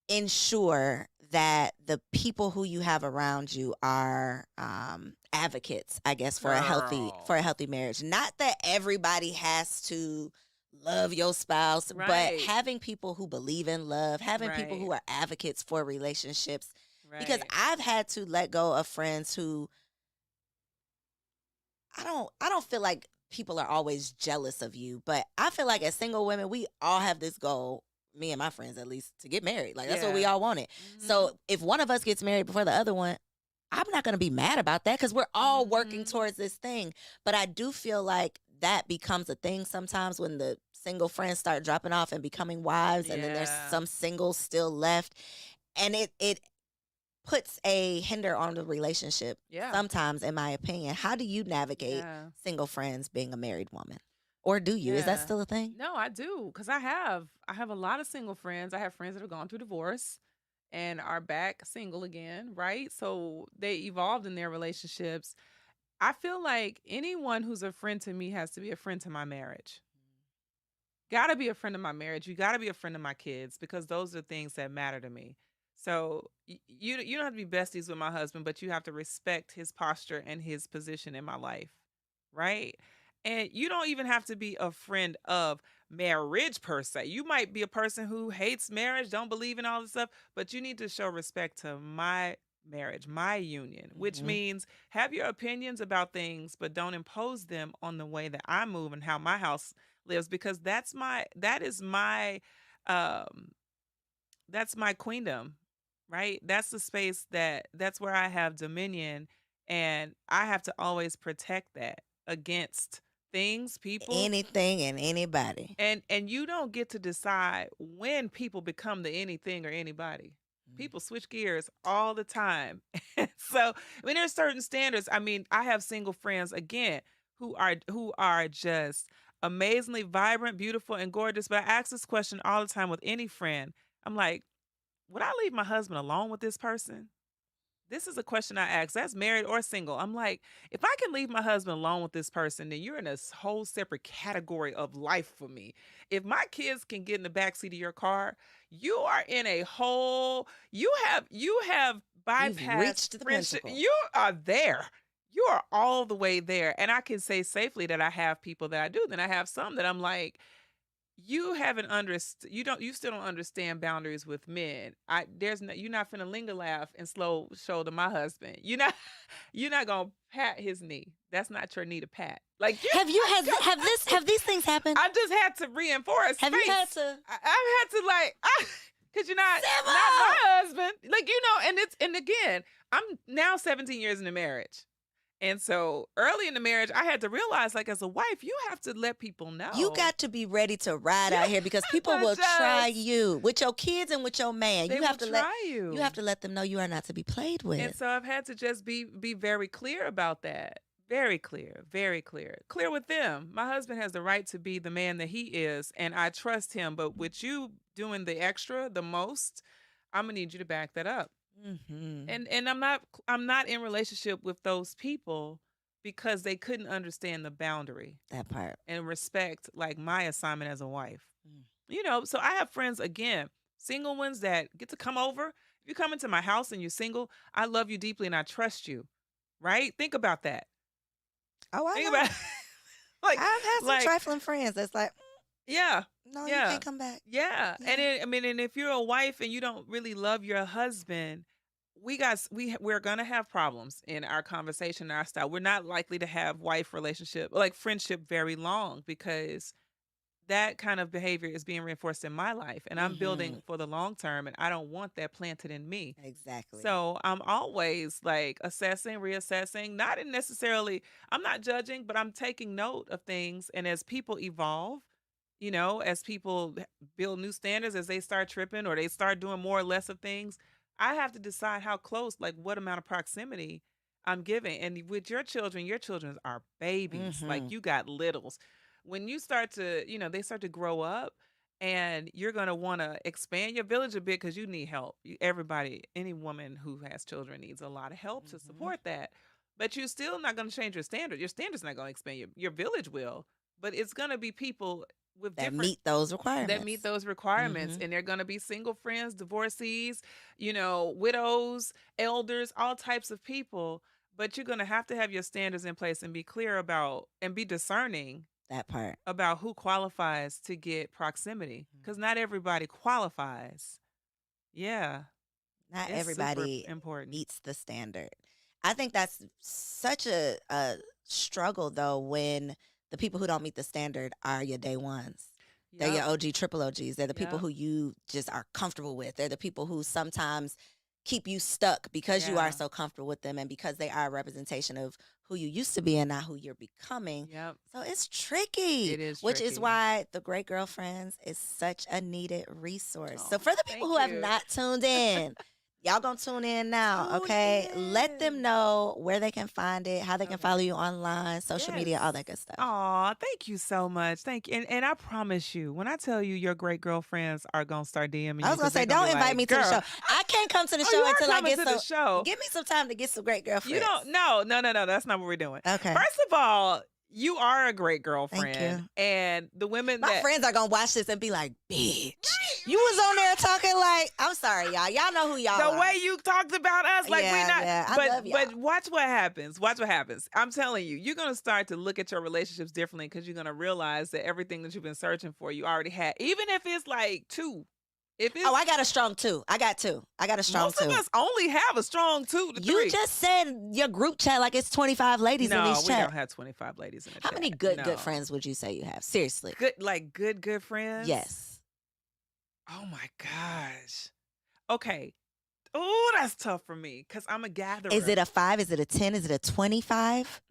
Speaker 1: ensure that the people who you have around you are advocates, I guess, for a healthy marriage. Not that everybody has to love your spouse, but
Speaker 2: Right.
Speaker 1: having people who believe in love, having people
Speaker 2: Right.
Speaker 1: who are advocates for relationships.
Speaker 2: right.
Speaker 1: Because I've had to let go of friends who I don't feel like people are always jealous of you, but I feel like as single women, we all have this goal, me and my friends at least, to get married. Like that's what we
Speaker 2: Yeah.
Speaker 1: all wanted.
Speaker 2: Mhm.
Speaker 1: So if one of us gets married before the other one, I'm not going to be mad about that because we're all working
Speaker 2: Mhm.
Speaker 1: towards this thing. But I do feel like that becomes a thing sometimes when the single friends start dropping off and becoming wives, and then there's
Speaker 2: Yeah.
Speaker 1: some singles still left, and it puts a hinder on the relationship
Speaker 2: Yeah.
Speaker 1: sometimes, in my opinion. How do you navigate
Speaker 2: Yeah.
Speaker 1: single friends being a married woman? Or do you? Is that
Speaker 2: Yeah.
Speaker 1: still a thing?
Speaker 2: No, I do, because I have a lot of single friends. I have friends that have gone through divorce and are back single again, right? So they evolved in their relationships. I feel like anyone who's a friend to me has to be a friend to my marriage. Gotta be a friend of my marriage. You gotta be a friend of my kids because those are things that matter to me. So you don't have to be besties with my husband, but you have to respect his posture and his position in my life, right? And you don't even have to be a friend of marriage per se. You might be a person who hates marriage, don't believe in all this stuff, but you need to show respect to my marriage, my union, which
Speaker 1: Mhm.
Speaker 2: means have your opinions about things, but don't impose them on the way that I move and how my house lives, because um that's my queendom, right? That's the space that's where I have dominion, and I have to always protect that against things, people,
Speaker 1: Anything and anybody.
Speaker 2: and you don't get to decide when people become the anything or anybody.
Speaker 1: Mm.
Speaker 2: People switch gears all the time. So, when there's certain standards, I mean, I have single friends again who are just amazingly vibrant, beautiful, and gorgeous. But I ask this question all the time with any friend. I'm like, would I leave my husband alone with this person? This is a question I ask. That's married or single. I'm like, if I can leave my husband alone with this person, then you're in a whole separate category of life for me. If my kids can get in the backseat of your car, you are in a whole. You have
Speaker 1: You've
Speaker 2: bypassed
Speaker 1: reached the
Speaker 2: friendship.
Speaker 1: pinnacle.
Speaker 2: You are there. You are all the way there, and I can say safely that I have people that I do. Then I have some that I'm like, you haven't you still don't understand boundaries with men. You're not finna linger laugh and slow shoulder my husband. You're not gonna pat his knee. That's not your knee to pat. Like you
Speaker 1: Have you have these things happened?
Speaker 2: I just had to reinforce
Speaker 1: Have you had
Speaker 2: space.
Speaker 1: to
Speaker 2: I've had to like because you're not
Speaker 1: Sybil?
Speaker 2: my husband. Like, and again, I'm now 17 years in a marriage. And so early in the marriage, I had to realize, like, as a wife, you have to let people
Speaker 1: You
Speaker 2: know.
Speaker 1: got to be ready to ride
Speaker 2: You
Speaker 1: out here because people
Speaker 2: have to
Speaker 1: will try
Speaker 2: just
Speaker 1: you with your kids and with your man.
Speaker 2: They
Speaker 1: You
Speaker 2: will
Speaker 1: have to let
Speaker 2: try you.
Speaker 1: you have to let them know you are not to be played
Speaker 2: And
Speaker 1: with.
Speaker 2: so I've had to just be very clear about that. Very clear, very clear. Clear with them. My husband has the right to be the man that he is, and I trust him. But with you doing the extra, the most, I'm gonna need you to back that up.
Speaker 1: Hmm.
Speaker 2: And I'm not in relationship with those people because they couldn't understand the boundary
Speaker 1: That part.
Speaker 2: and respect like my assignment as a wife.
Speaker 1: Mm.
Speaker 2: So I have friends again, single ones that get to come over. If you come into my house and you're single, I love you deeply and I trust you. Right? Think about that.
Speaker 1: Oh, I
Speaker 2: Think
Speaker 1: know.
Speaker 2: about like
Speaker 1: I've had some
Speaker 2: like
Speaker 1: trifling friends that's like,
Speaker 2: yeah.
Speaker 1: no, you
Speaker 2: Yeah.
Speaker 1: can't come back.
Speaker 2: Yeah.
Speaker 1: Yeah.
Speaker 2: And if you're a wife and you don't really love your husband, we're gonna have problems in our conversation, our style. We're not likely to have wife relationship, like friendship, very long because that kind of behavior is being reinforced in my life, and I'm
Speaker 1: Hmm.
Speaker 2: building for the long term, and I don't want that planted in me.
Speaker 1: Exactly.
Speaker 2: So I'm always like assessing, reassessing, not in necessarily, I'm not judging, but I'm taking note of things. And as people evolve, as people build new standards, as they start tripping or they start doing more or less of things, I have to decide how close, like what amount of proximity I'm giving. And with your children are babies, like
Speaker 1: Hmm.
Speaker 2: you got littles. When you start to, they start to grow up and you're going to want to expand your village a bit because you need help. Everybody, any woman who has children needs a lot of help to
Speaker 1: Hmm.
Speaker 2: support that. But you're still not going to change your standard. Your standard's not going to expand. Your village will, but it's going to be people with
Speaker 1: That
Speaker 2: different
Speaker 1: meet those
Speaker 2: that meet
Speaker 1: requirements.
Speaker 2: those requirements.
Speaker 1: Hmm.
Speaker 2: And they're going to be single friends, divorcees, widows, elders, all types of people. But you're going to have your standards in place and be clear about and be discerning
Speaker 1: That part.
Speaker 2: about who qualifies to get proximity because not everybody qualifies. Yeah,
Speaker 1: Not
Speaker 2: it's super
Speaker 1: everybody
Speaker 2: important.
Speaker 1: meets the standard. I think that's such a struggle though when the people who don't meet the standard are your day ones. They're your
Speaker 2: Yep.
Speaker 1: OG, triple OGs. They're the people
Speaker 2: Yep.
Speaker 1: who you just are comfortable with. They're the people who sometimes keep you stuck because you are
Speaker 2: Yeah.
Speaker 1: so comfortable with them and because they are a representation of who you used to be and not who you're becoming.
Speaker 2: Yep.
Speaker 1: So it's tricky,
Speaker 2: It is
Speaker 1: which is
Speaker 2: tricky.
Speaker 1: why the Great Girlfriends is such a needed resource. So
Speaker 2: Oh,
Speaker 1: for the people
Speaker 2: thank
Speaker 1: who have
Speaker 2: you.
Speaker 1: not tuned in, y'all gonna tune in now,
Speaker 2: Tune
Speaker 1: okay? Let them
Speaker 2: in.
Speaker 1: know where they can find it, how they can follow
Speaker 2: Okay.
Speaker 1: you online, social media, all that good stuff.
Speaker 2: Aw, thank you so much. Thank you. And I promise you, when I tell you your great girlfriends are gonna start DMing
Speaker 1: I
Speaker 2: you
Speaker 1: was gonna
Speaker 2: because they're
Speaker 1: say,
Speaker 2: gonna
Speaker 1: don't
Speaker 2: be
Speaker 1: invite
Speaker 2: like,
Speaker 1: me to the
Speaker 2: girl,
Speaker 1: show. I can't come to the
Speaker 2: oh,
Speaker 1: show
Speaker 2: you are
Speaker 1: until I
Speaker 2: coming
Speaker 1: get
Speaker 2: to the show.
Speaker 1: give me some time to get some great
Speaker 2: You
Speaker 1: girlfriends.
Speaker 2: don't no, no, no, no, that's not what we're doing.
Speaker 1: Okay.
Speaker 2: First of all, you are a great
Speaker 1: Thank
Speaker 2: girlfriend.
Speaker 1: you.
Speaker 2: And the women
Speaker 1: My
Speaker 2: that
Speaker 1: friends are gonna watch this and be like, bitch. You was on there talking like, I'm sorry, y'all. Y'all know who y'all are.
Speaker 2: The way you talked about us, like we not.
Speaker 1: Yeah,
Speaker 2: but
Speaker 1: I love y'all.
Speaker 2: but watch what happens. Watch what happens. I'm telling you, you're gonna start to look at your relationships differently because you're gonna realize that everything that you've been searching for, you already had. Even if it's like 2. If it's,
Speaker 1: I got a strong 2. I got 2. I got a strong 2.
Speaker 2: most of us only have a strong 2 to 3.
Speaker 1: You just said your group chat like it's 25 ladies in these chats.
Speaker 2: No, we don't have 25 ladies in the chat.
Speaker 1: How many good friends would you say you have? Seriously.
Speaker 2: Good friends?
Speaker 1: Yes.
Speaker 2: Oh my gosh. Okay. Oh, that's tough for me because I'm a gatherer.
Speaker 1: Is it a 5? Is it a 10? Is it a 25?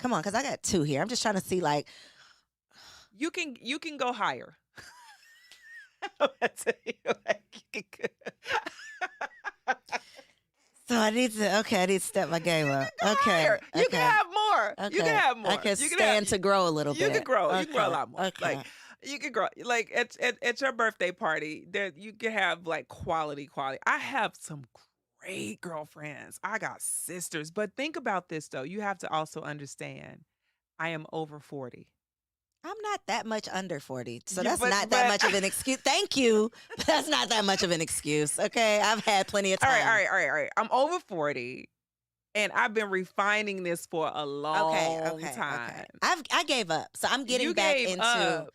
Speaker 1: Come on, because I got 2 here. I'm just trying to see like.
Speaker 2: You can go higher. I'm gonna tell you, like, you can go.
Speaker 1: So I need to step my game up.
Speaker 2: Okay. You can have more.
Speaker 1: Okay.
Speaker 2: You can have more.
Speaker 1: I can stand to grow a little bit.
Speaker 2: You can grow.
Speaker 1: Okay.
Speaker 2: You can grow a lot more.
Speaker 1: Okay.
Speaker 2: Like you can grow. Like at your birthday party, there you can have like quality. I have some great girlfriends. I got sisters. But think about this though. You have to also understand I am over 40.
Speaker 1: I'm not that much under 40, so
Speaker 2: Yeah,
Speaker 1: that's not that much of an excuse. Thank you. That's not that much of an excuse, okay? I've had plenty of time.
Speaker 2: All right. I'm over 40, and I've been refining this for a long time.
Speaker 1: Okay. I gave up, so I'm getting back into.
Speaker 2: Up.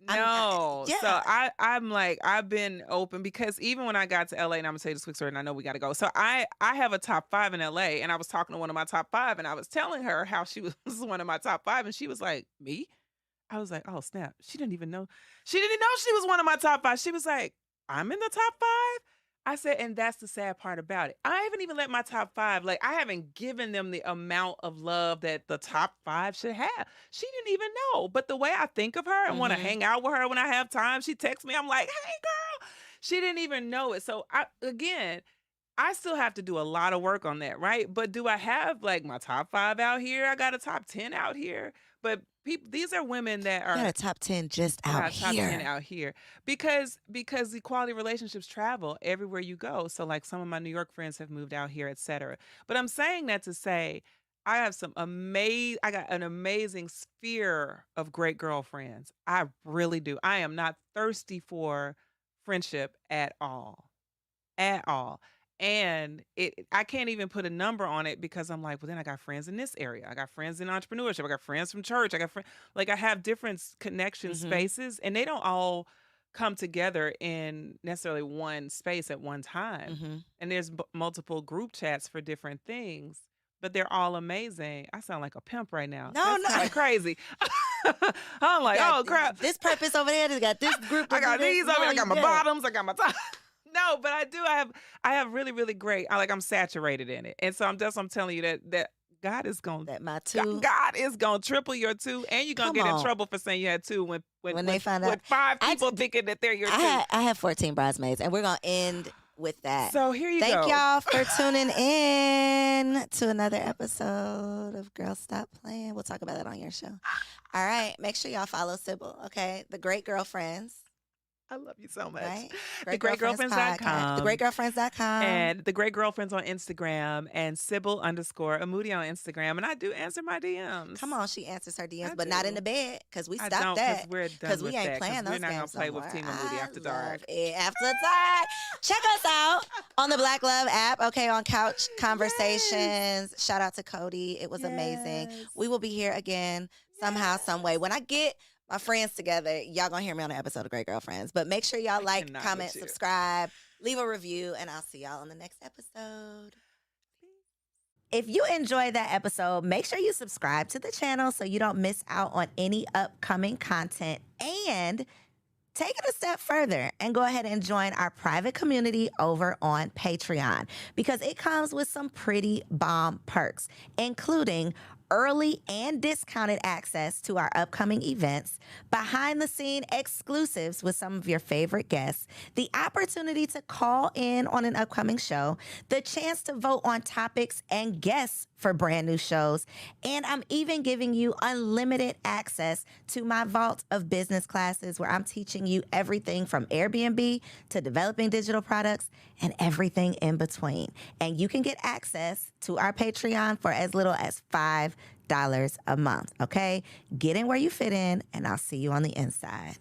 Speaker 2: No,
Speaker 1: yeah.
Speaker 2: So I'm like I've been open because even when I got to LA, and I'm gonna say this quick story, and I know we got to go. So I have a top 5 in LA, and I was talking to one of my top 5, and I was telling her how she was one of my top 5, and she was like, "Me?" I was like, oh, snap. She didn't even know. She didn't know she was one of my top 5. She was like, I'm in the top 5? I said, and that's the sad part about it. I haven't even let my top 5, like, I haven't given them the amount of love that the top 5 should have. She didn't even know. But the way I think of her and want to hang out with her when I have time, she texts me. I'm like, hey, girl. She didn't even know it. So, I still have to do a lot of work on that, right? But do I have like my top 5 out here? I got a top 10 out here. But these are women that are.
Speaker 1: You got a top 10 just out
Speaker 2: Top
Speaker 1: here.
Speaker 2: 10 out here because the quality relationships travel everywhere you go. So like some of my New York friends have moved out here, etc. But I'm saying that to say I have I got an amazing sphere of great girlfriends. I really do. I am not thirsty for friendship at all. At all. And I can't even put a number on it because I'm like, well, then I got friends in this area. I got friends in entrepreneurship. I got friends from church. I got friends, like I have different connection spaces, and they don't all come together in necessarily one space at one time. And there's multiple group chats for different things, but they're all amazing. I sound like a pimp right now.
Speaker 1: No,
Speaker 2: That's kinda crazy. I'm like, oh crap.
Speaker 1: This purpose over there. They got this group.
Speaker 2: I got these over. I got my bottoms. I got my top. No, but I do. I have really, really great. I'm saturated in it, and so I'm telling you that God is gonna
Speaker 1: my 2.
Speaker 2: God is gonna triple your 2, and you're gonna get in trouble for saying you had 2 when
Speaker 1: they find out.
Speaker 2: With 5 people thinking that they're your 2.
Speaker 1: I have 14 bridesmaids, and we're gonna end with that.
Speaker 2: So here you go.
Speaker 1: Thank y'all for tuning in to another episode of Girl Stop Playin. We'll talk about that on your show. All right, make sure y'all follow Sybil. Okay, The Great Girlfriends.
Speaker 2: I love you so much.
Speaker 1: Right?
Speaker 2: TheGreatGirlfriends.com.
Speaker 1: TheGreatGirlfriends.com.
Speaker 2: And The Great Girlfriends on Instagram and Sybil_Amuti on Instagram. And I do answer my DMs.
Speaker 1: Come on, she answers her DMs, but not in the bed because we
Speaker 2: I
Speaker 1: stopped
Speaker 2: don't,
Speaker 1: that.
Speaker 2: We're done with
Speaker 1: we ain't
Speaker 2: that,
Speaker 1: playing those
Speaker 2: we're not
Speaker 1: games
Speaker 2: gonna play
Speaker 1: no
Speaker 2: with Team
Speaker 1: more.
Speaker 2: Amuti after dark.
Speaker 1: After dark. Check us out on the Black Love app, okay, on Couch Conversations. Yes. Shout out to Cody. It was amazing. We will be here again somehow, some way. When I get my friends together, y'all gonna hear me on an episode of Great Girlfriends. But make sure y'all like, comment, subscribe, leave a review, and I'll see y'all on the next episode. If you enjoyed that episode, make sure you subscribe to the channel so you don't miss out on any upcoming content. And take it a step further and go ahead and join our private community over on Patreon because it comes with some pretty bomb perks, including early and discounted access to our upcoming events, behind-the-scene exclusives with some of your favorite guests, the opportunity to call in on an upcoming show, the chance to vote on topics and guests for brand new shows, and I'm even giving you unlimited access to my vault of business classes where I'm teaching you everything from Airbnb to developing digital products and everything in between. And you can get access to our Patreon for as little as $5 a month, okay? Get in where you fit in, and I'll see you on the inside.